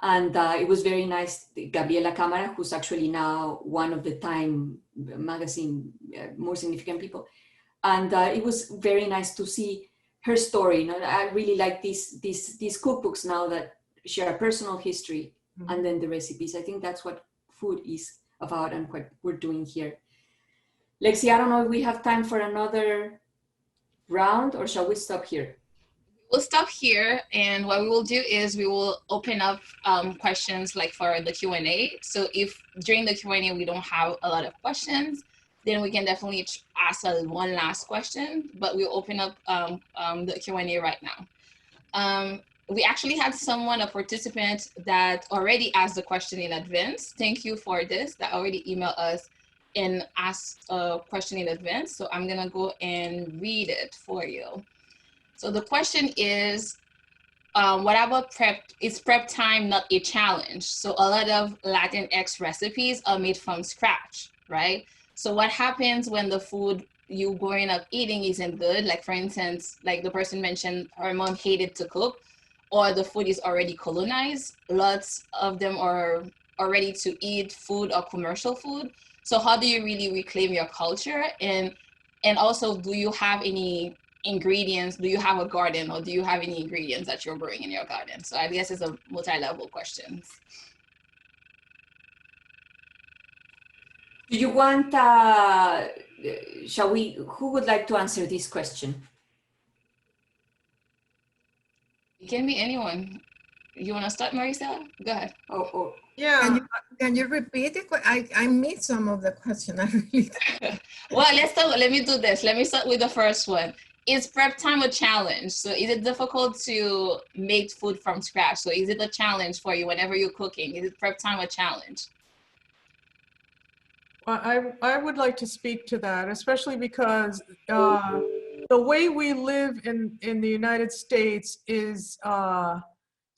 And it was very nice. Gabriela Cámara, who's actually now one of the Time magazine more significant people. And it was very nice to see her story. You know, I really like these cookbooks now that share a personal history and then the recipes. I think that's what food is about and what we're doing here. Lexi, I don't know if we have time for another round or shall we stop here? We'll stop here, and what we will do is we will open up questions like for the Q&A. So if during the Q&A we don't have a lot of questions, then we can definitely ask one last question, but we'll open up the Q&A right now. We actually had a participant that already asked the question in advance. Thank you for this, that already emailed us and asked a question in advance. So I'm gonna go and read it for you. So the question is, what about prep? Is prep time not a challenge? So a lot of Latinx recipes are made from scratch, right? So what happens when the food you growing up eating isn't good? Like for instance, like the person mentioned, her mom hated to cook, or the food is already colonized. Lots of them are ready to eat food or commercial food. So how do you really reclaim your culture? And also, do you have any ingredients? Do you have a garden, or do you have any ingredients that you're growing in your garden? So I guess it's a multi-level question. Do you want, who would like to answer this question? It can be anyone. You want to start, Maricela? Go ahead. Oh. Yeah. Can you repeat it? I missed some of the question. I really Well, let me do this. Let me start with the first one. Is prep time a challenge? So is it difficult to make food from scratch? So is it a challenge for you whenever you're cooking? Is prep time a challenge? Well, I would like to speak to that, especially because the way we live in the United States is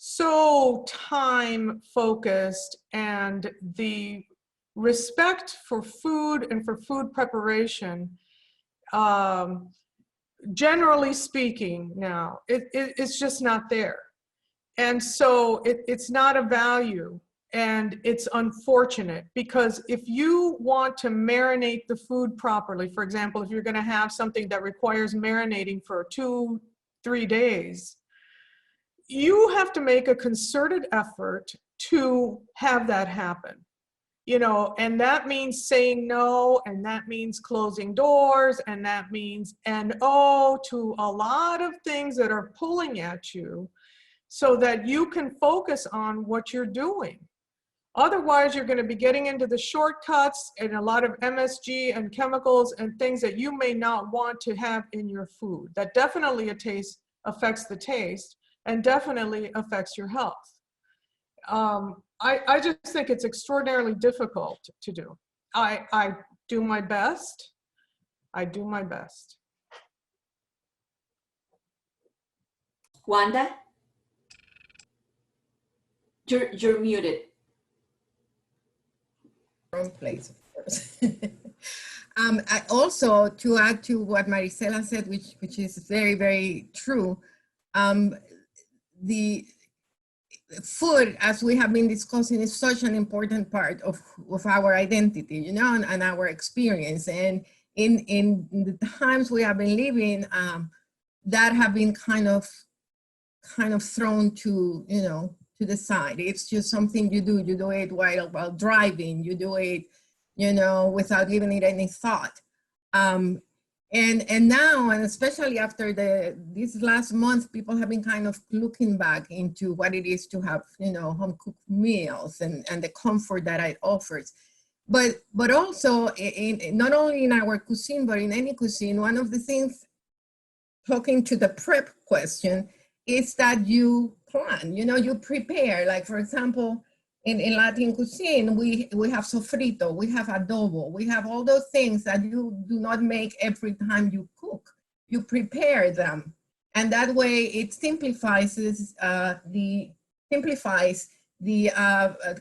so time focused, and the respect for food and for food preparation, generally speaking now, it's just not there. And so it's not a value. And it's unfortunate, because if you want to marinate the food properly, for example, if you're going to have something that requires marinating for 2-3 days, you have to make a concerted effort to have that happen. You know, and that means saying no, and that means closing doors, and that means NO to a lot of things that are pulling at you so that you can focus on what you're doing. Otherwise, you're going to be getting into the shortcuts and a lot of MSG and chemicals and things that you may not want to have in your food. That definitely affects the taste and definitely affects your health. I just think it's extraordinarily difficult to do. I do my best. I do my best. Wanda? You're muted. wrong place, of course. I also, to add to what Maricela said, which is very, very true, the food, as we have been discussing, is such an important part of our identity, you know, and our experience. And in the times we have been living, that have been kind of thrown to, you know, to the side. It's just something you do it while driving, you do it, you know, without giving it any thought. And now, and especially after this last month, people have been kind of looking back into what it is to have, you know, home cooked meals and the comfort that it offers. But also, not only in our cuisine, but in any cuisine, one of the things, talking to the prep question, is that you plan, you know, you prepare. Like, for example, in Latin cuisine, we have sofrito, we have adobo, we have all those things that you do not make every time you cook. You prepare them. And that way it simplifies the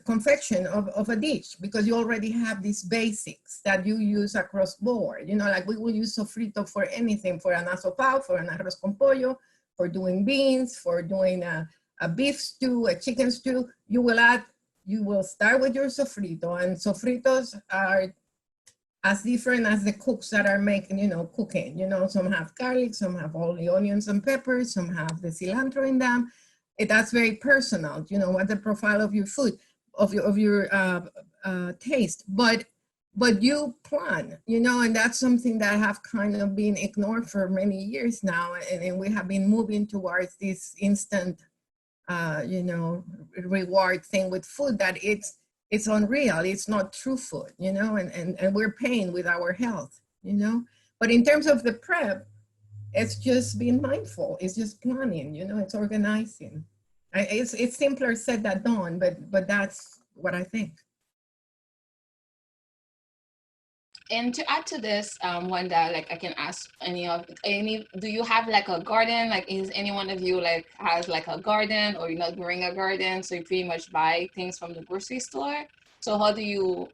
confection of a dish, because you already have these basics that you use across board. You know, like we will use sofrito for anything, for an asopao, for an arroz con pollo, for doing beans, for doing a beef stew, a chicken stew. You will start with your sofrito, and sofritos are as different as the cooks that are making, cooking. Some have garlic, some have all the onions and peppers, some have the cilantro in them. That's very personal. What the profile of your food, of your taste. But you plan, and that's something that have kind of been ignored for many years now, and we have been moving towards this instant, reward thing with food that it's unreal. It's not true food, and we're paying with our health, But in terms of the prep, it's just being mindful. It's just planning, it's organizing. It's simpler said than done, but that's what I think. And to add to this, Wanda, like I can ask do you have like a garden? Like, is any one of you like has like a garden, or you're not growing a garden, so you pretty much buy things from the grocery store? So how do you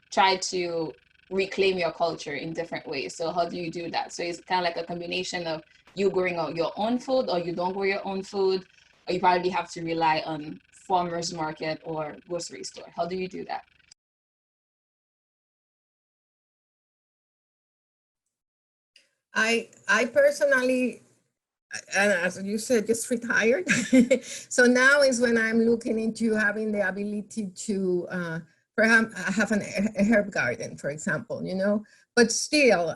try to reclaim your culture in different ways? So how do you do that? So it's kind of like a combination of you growing out your own food, or you don't grow your own food, or you probably have to rely on farmers market or grocery store. How do you do that? I personally, and as you said, just retired. So now is when I'm looking into having the ability to perhaps have a herb garden, for example, but still,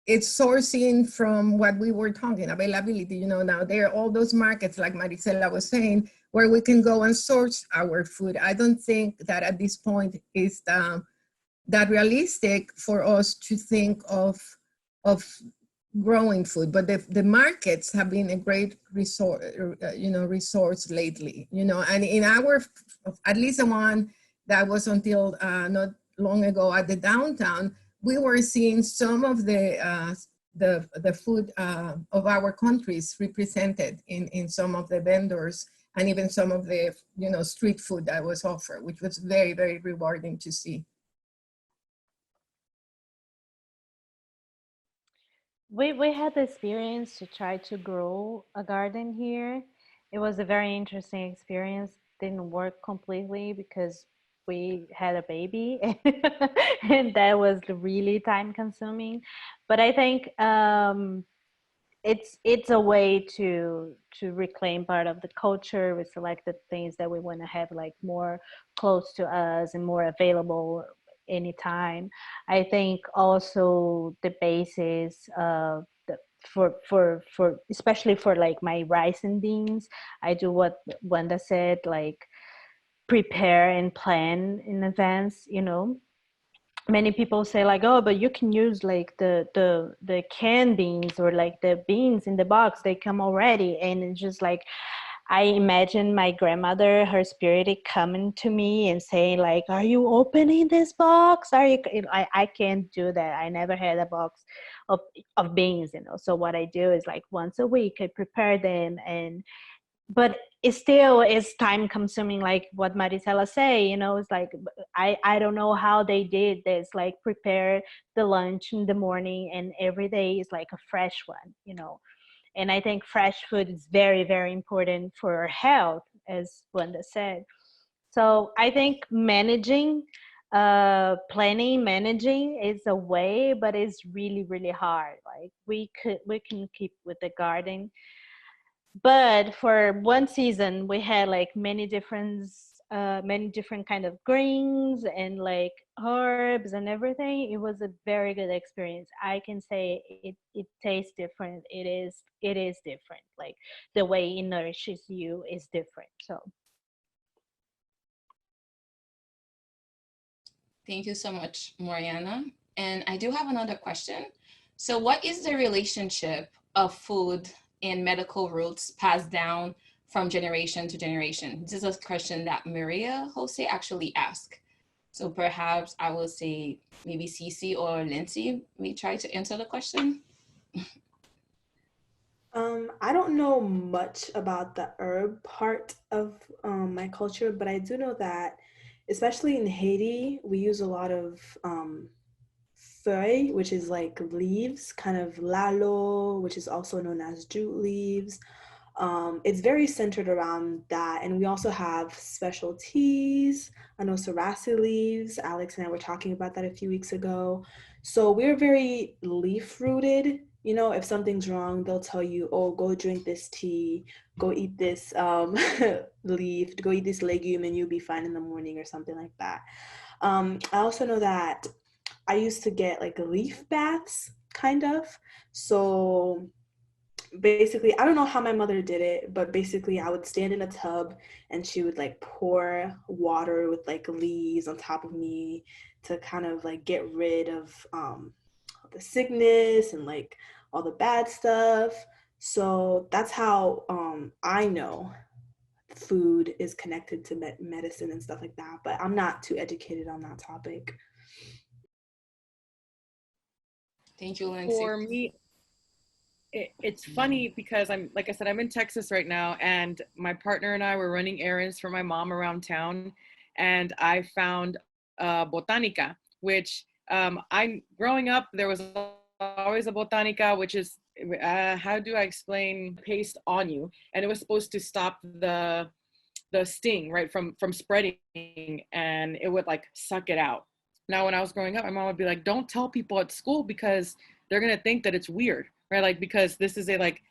it's sourcing from what we were talking, availability, now there are all those markets, like Maricela was saying, where we can go and source our food. I don't think that at this point is that realistic for us to think of growing food, but the markets have been a great resource lately, and in our, at least the one that was until not long ago at the downtown, we were seeing some of the food of our countries represented in some of the vendors, and even some of the street food that was offered, which was very, very rewarding to see. We had the experience to try to grow a garden here. It was a very interesting experience. Didn't work completely because we had a baby and that was really time consuming. But I think it's a way to reclaim part of the culture. We selected things that we want to have like more close to us and more available anytime. I think also the basis of for especially for like my rice and beans, I do what Wanda said, like prepare and plan in advance. Many people say like, oh, but you can use like the canned beans or like the beans in the box, they come already. And it's just like, I imagine my grandmother, her spirit coming to me and saying like, are you opening this box? I can't do that. I never had a box of beans, So what I do is like once a week I prepare them, but it still is time consuming, like what Maricela say, it's like, I don't know how they did this, like prepare the lunch in the morning and every day is like a fresh one. And I think fresh food is very, very important for our health, as Wanda said. So I think managing is a way, but it's really, really hard. Like we can keep with the garden, but for one season we had like many different kind of greens and like herbs and everything. It was a very good experience. I can say it tastes different. It is different. Like the way it nourishes you is different. So thank you so much, Mariana. And I do have another question. So what is the relationship of food and medical roots passed down from generation to generation? This is a question that Maria Jose actually asked. So perhaps I will say maybe Cece or Lindsay may try to answer the question. I don't know much about the herb part of my culture, but I do know that, especially in Haiti, we use a lot of feuilles, which is like leaves, kind of lalo, which is also known as jute leaves. It's very centered around that. And we also have special teas. I know Sarasi leaves. Alex and I were talking about that a few weeks ago. So we're very leaf rooted. You know, if something's wrong, they'll tell you, oh, go drink this tea, go eat this leaf, go eat this legume, and you'll be fine in the morning or something like that. I also know that I used to get like leaf baths, kind of. So basically, I don't know how my mother did it, but basically I would stand in a tub and she would like pour water with like leaves on top of me to kind of like get rid of the sickness and like all the bad stuff. So that's how I know food is connected to medicine and stuff like that, but I'm not too educated on that topic. Thank you, Lindsay. For me, it's funny because like I said, I'm in Texas right now, and my partner and I were running errands for my mom around town, and I found botanica, which I'm growing up, there was always a botanica, which is, how do I explain, paste on you, and it was supposed to stop the sting, right, from spreading, and it would like suck it out. Now, when I was growing up, my mom would be like, don't tell people at school because they're going to think that it's weird, right? Like, because this is a like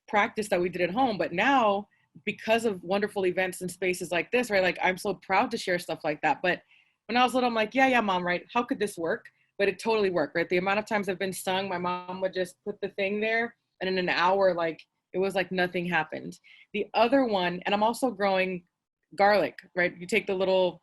practice that we did at home. But now, because of wonderful events and spaces like this, right? Like, I'm so proud to share stuff like that. But when I was little, I'm like, yeah, mom, right? How could this work? But it totally worked, right? The amount of times I've been stung, my mom would just put the thing there, and in an hour, like, it was like nothing happened. The other one, and I'm also growing garlic, right? You take the little,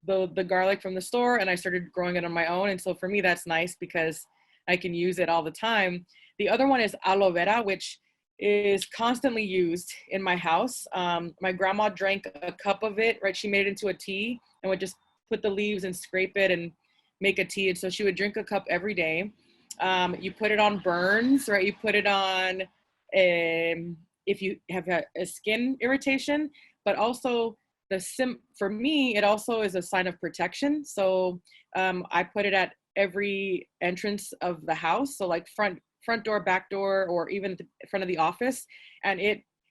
the garlic from the store, and I started growing it on my own. And so for me, that's nice because I can use it all the time. The other one is aloe vera, which is constantly used in my house. My grandma drank a cup of it, right? She made it into a tea and would just put the leaves and scrape it and make a tea. And so she would drink a cup every day. You put it on burns, right? You put it on if you have a skin irritation, but also for me, it also is a sign of protection. So I put it at every entrance of the house. So like front door, back door, or even in front of the office. And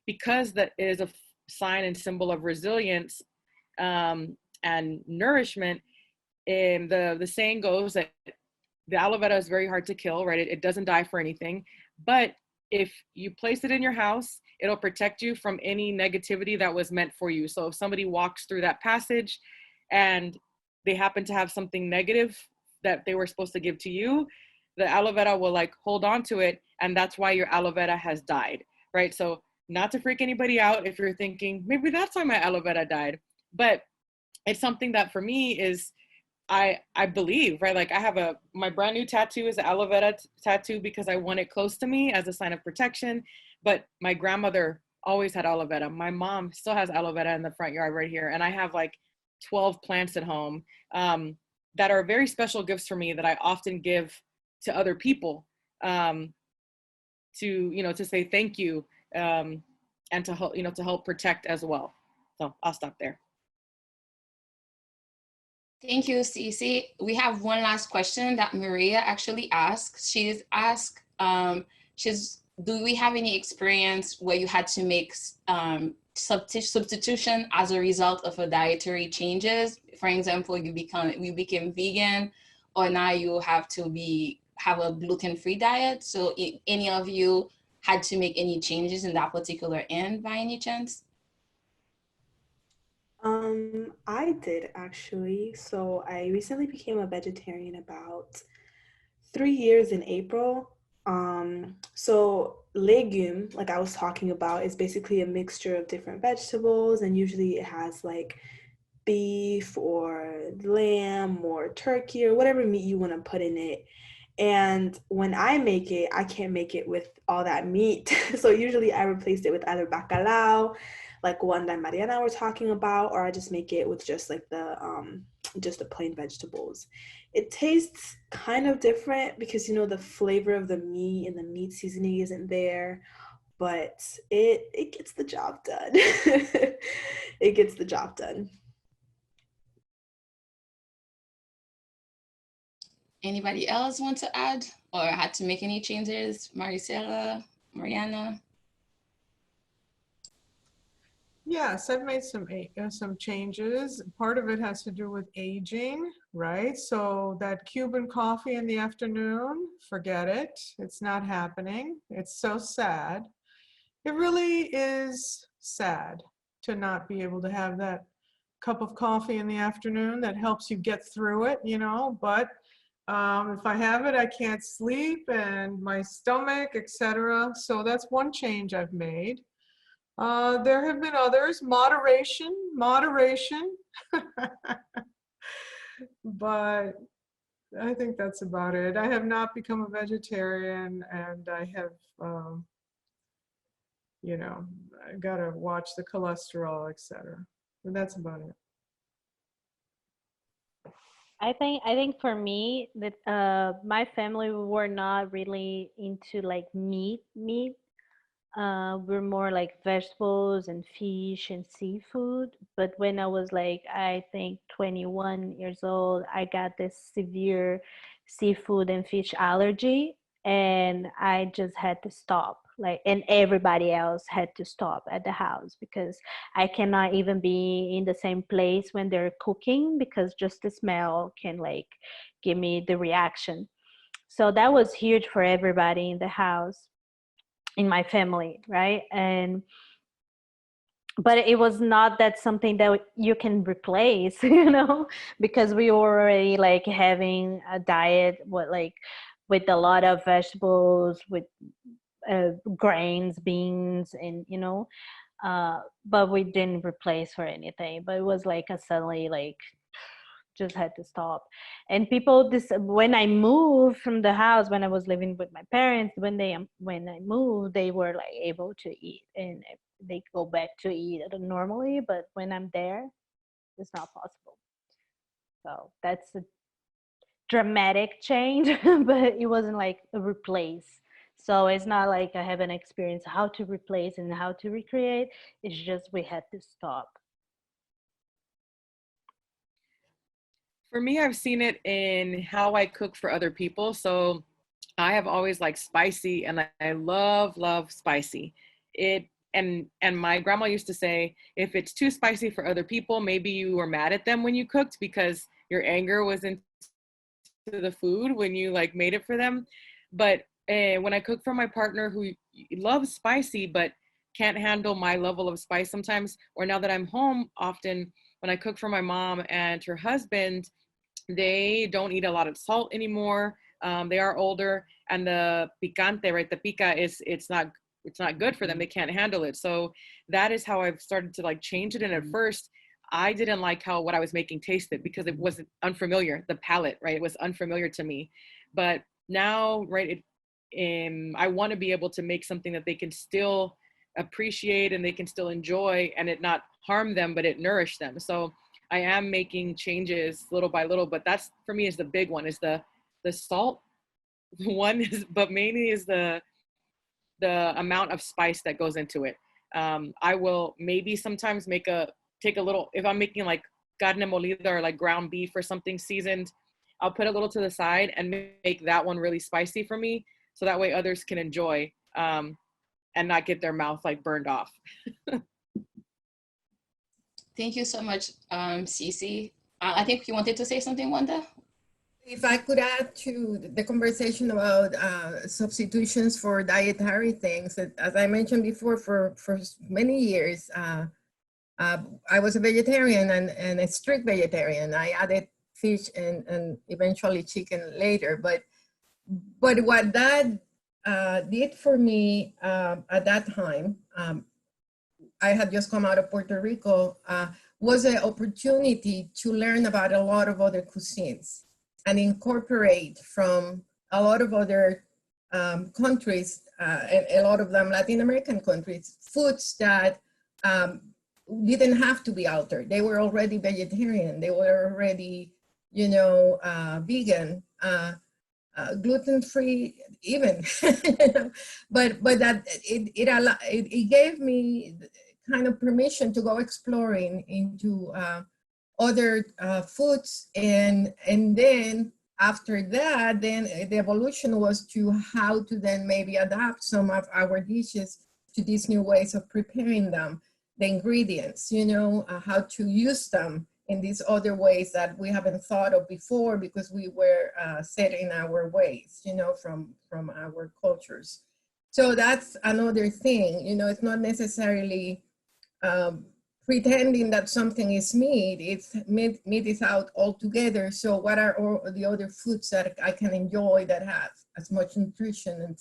because that is a sign and symbol of resilience and nourishment, the saying goes that the aloe vera is very hard to kill, right? It doesn't die for anything. But if you place it in your house, it'll protect you from any negativity that was meant for you. So if somebody walks through that passage and they happen to have something negative that they were supposed to give to you, the aloe vera will like hold on to it. And that's why your aloe vera has died, right? So not to freak anybody out if you're thinking, maybe that's why my aloe vera died. But it's something that for me is, I believe, right? Like I have my brand new tattoo is an aloe vera tattoo because I want it close to me as a sign of protection. But my grandmother always had aloe vera. My mom still has aloe vera in the front yard right here. And I have like 12 plants at home that are very special gifts for me that I often give to other people to say thank you and to help, to help protect as well. So I'll stop there. Thank you, Cece. We have one last question that Maria actually asked. She's asked, do we have any experience where you had to make substitution as a result of a dietary changes? For example, you became vegan, or now you have to have a gluten-free diet. So any of you had to make any changes in that particular end by any chance? I did actually. So I recently became a vegetarian about 3 years in April. So legume, like I was talking about, is basically a mixture of different vegetables, and usually it has like beef or lamb or turkey or whatever meat you want to put in it. And when I make it, I can't make it with all that meat. So usually I replace it with either bacalao, like one that Mariana were talking about, or I just make it with just like the plain vegetables. It tastes kind of different because the flavor of the meat and the meat seasoning isn't there, but it gets the job done. It gets the job done. Anybody else want to add or had to make any changes? Maricela, Mariana? Yes, I've made some changes. Part of it has to do with aging, right? So that Cuban coffee in the afternoon, forget it. It's not happening. It's so sad. It really is sad to not be able to have that cup of coffee in the afternoon that helps you get through it, you know, but if I have it, I can't sleep and my stomach, etc. So that's one change I've made. There have been others, moderation, but I think that's about it. I have not become a vegetarian, and I have, you know, I gotta watch the cholesterol, etc. But that's about it. I think for me that my family were not really into like meat. We're more like vegetables and fish and seafood. But when I was like, I think 21 years old, I got this severe seafood and fish allergy, and I just had to stop. Like, and everybody else had to stop at the house because I cannot even be in the same place when they're cooking because just the smell can like give me the reaction. So that was huge for everybody in the house, in my family, right? And but it was not that something that you can replace, because we were already like having a diet with a lot of vegetables, with grains, beans, and but we didn't replace for anything. But it was like a suddenly like just had to stop. And people, this when I moved from the house, when I was living with my parents, when I moved, they were like able to eat and they go back to eat normally, but when I'm there, it's not possible. So that's a dramatic change, but it wasn't like a replace. So it's not like I haven't experienced how to replace and how to recreate. It's just we had to stop. For me, I've seen it in how I cook for other people. So I have always liked spicy, and I love spicy. It and my grandma used to say, if it's too spicy for other people, maybe you were mad at them when you cooked because your anger was into the food when you like made it for them. But when I cook for my partner who loves spicy but can't handle my level of spice sometimes, or now that I'm home often, when I cook for my mom and her husband, they don't eat a lot of salt anymore. They are older, and the picante, right? The pica it's not good for them. They can't handle it. So that is how I've started to like change it. And at first, I didn't like how what I was making tasted because it wasn't unfamiliar. The palate, right? It was unfamiliar to me. But now, right? I want to be able to make something that they can still appreciate and they can still enjoy, and it not harm them, but it nourish them. So I am making changes little by little, but that's for me is the big one, is the salt one, is, but mainly is the amount of spice that goes into it. I will maybe sometimes take a little, if I'm making like carne molida or like ground beef or something seasoned, I'll put a little to the side and make that one really spicy for me. So that way others can enjoy and not get their mouth like burned off. Thank you so much, Cece. I think you wanted to say something, Wanda? If I could add to the conversation about substitutions for dietary things, as I mentioned before, for many years, I was a vegetarian and a strict vegetarian. I added fish and eventually chicken later. But what that did for me at that time, I had just come out of Puerto Rico, was an opportunity to learn about a lot of other cuisines and incorporate from a lot of other countries, a lot of them Latin American countries, foods that didn't have to be altered. They were already vegetarian. They were already, vegan, gluten-free even. but that it gave me kind of permission to go exploring into other foods, and then after that, then the evolution was to how to then maybe adapt some of our dishes to these new ways of preparing them. the ingredients, you know, how to use them in these other ways that we haven't thought of before because we were set in our ways, you know, from our cultures. So that's another thing, you know, it's not necessarily pretending that something is meat. It's meat is out altogether. So what are all the other foods that I can enjoy that have as much nutrition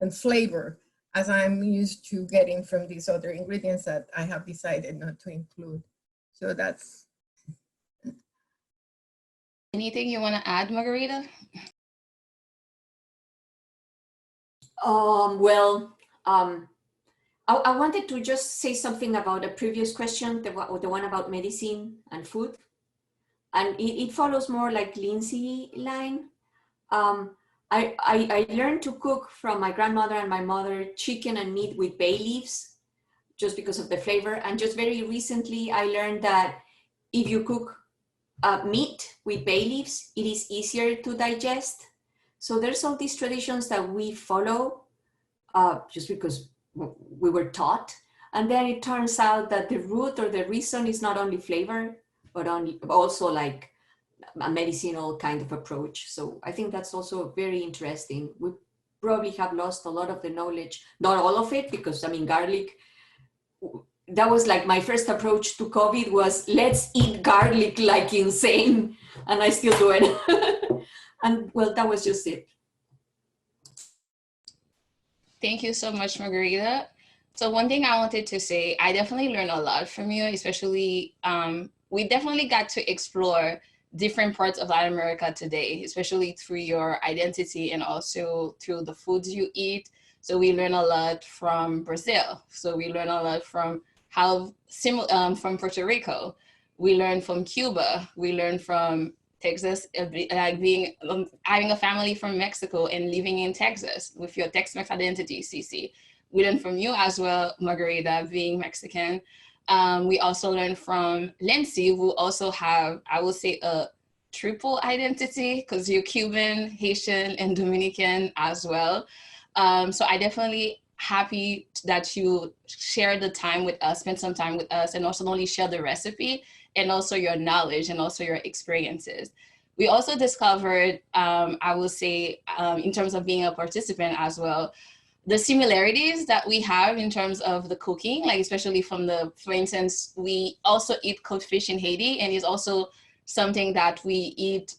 and flavor as I'm used to getting from these other ingredients that I have decided not to include. So that's. Anything you want to add, Margarita? I wanted to just say something about a previous question, the one about medicine and food. And it follows more like Lindsay line. I learned to cook from my grandmother and my mother chicken and meat with bay leaves, just because of the flavor. And just very recently, I learned that if you cook meat with bay leaves, it is easier to digest. So there's all these traditions that we follow just because we were taught. And then it turns out that the root or the reason is not only flavor, but also like a medicinal kind of approach. So I think that's also very interesting. We probably have lost a lot of the knowledge, not all of it, because I mean, garlic, that was like my first approach to COVID was let's eat garlic like insane. And I still do it. And well, that was just it. Thank you so much, Margarita. So one thing I wanted to say, I definitely learned a lot from you, especially we definitely got to explore different parts of Latin America today, especially through your identity and also through the foods you eat. So we learn a lot from Brazil. So we learn a lot from from Puerto Rico. We learn from Cuba. We learn from Texas, like having a family from Mexico and living in Texas with your Tex-Mex identity, CC. We learn from you as well, Margarita, being Mexican. We also learned from Lindsay, who also have, I would say, a triple identity because you're Cuban, Haitian, and Dominican as well. So I definitely happy that you shared the time with us, spent some time with us, and also not only share the recipe, and also your knowledge and also your experiences. We also discovered, I will say, in terms of being a participant as well, the similarities that we have in terms of the cooking, like especially from for instance, we also eat cooked fish in Haiti, and it's also something that we eat,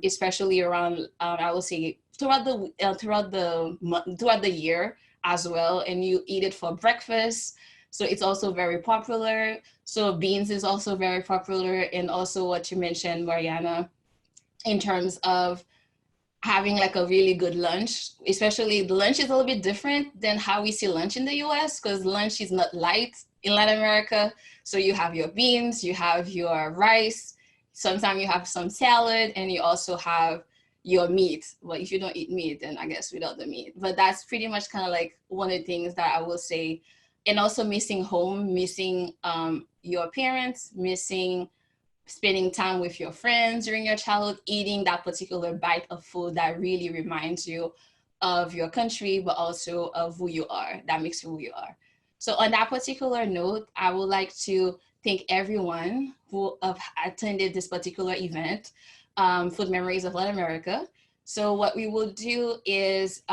especially around, I will say, throughout the year as well, and you eat it for breakfast. So it's also very popular. So beans is also very popular, and also what you mentioned, Mariana, in terms of having like a really good lunch, especially the lunch is a little bit different than how we see lunch in the US, because lunch is not light in Latin America. So you have your beans, you have your rice, sometimes you have some salad, and you also have your meat. Well, if you don't eat meat, then I guess without the meat. But that's pretty much kind of like one of the things that I will say. And also missing home, missing your parents, missing spending time with your friends during your childhood, eating that particular bite of food that really reminds you of your country, but also of who you are, that makes you who you are. So on that particular note, I would like to thank everyone who have attended this particular event, Food Memories of Latin America. So what we will do is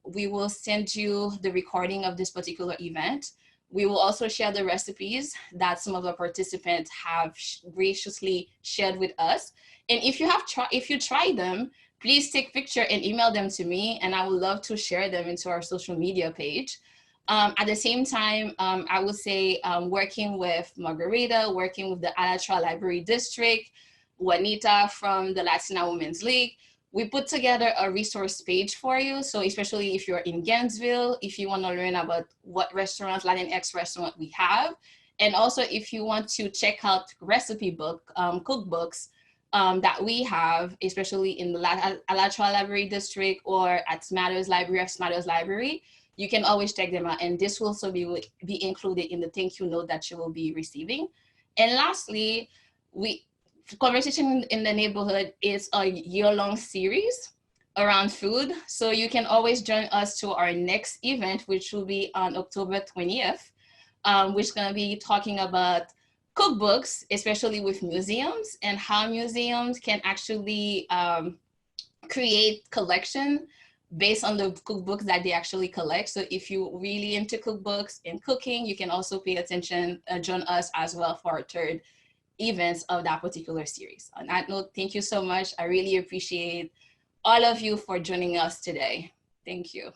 we will send you the recording of this particular event. We will also share the recipes that some of the participants have graciously shared with us. And if you try them, please take picture and email them to me, and I would love to share them into our social media page. At the same time, I would say working with Margarita, working with the Alatra Library District, Juanita from the Latina Women's League, we put together a resource page for you. So especially if you're in Gainesville, if you want to learn about what restaurants, Latinx restaurant we have, and also if you want to check out recipe book, cookbooks that we have, especially in the Alatra Library District or at Smatters Library, you can always check them out. And this will also be included in the thank you note that you will be receiving. And lastly, Conversation in the Neighborhood is a year-long series around food. So you can always join us to our next event, which will be on October 20th. which is going to be talking about cookbooks, especially with museums, and how museums can actually create collection based on the cookbooks that they actually collect. So if you're really into cookbooks and cooking, you can also pay attention, join us as well for our third events of that particular series. On that note, thank you so much. I really appreciate all of you for joining us today. Thank you.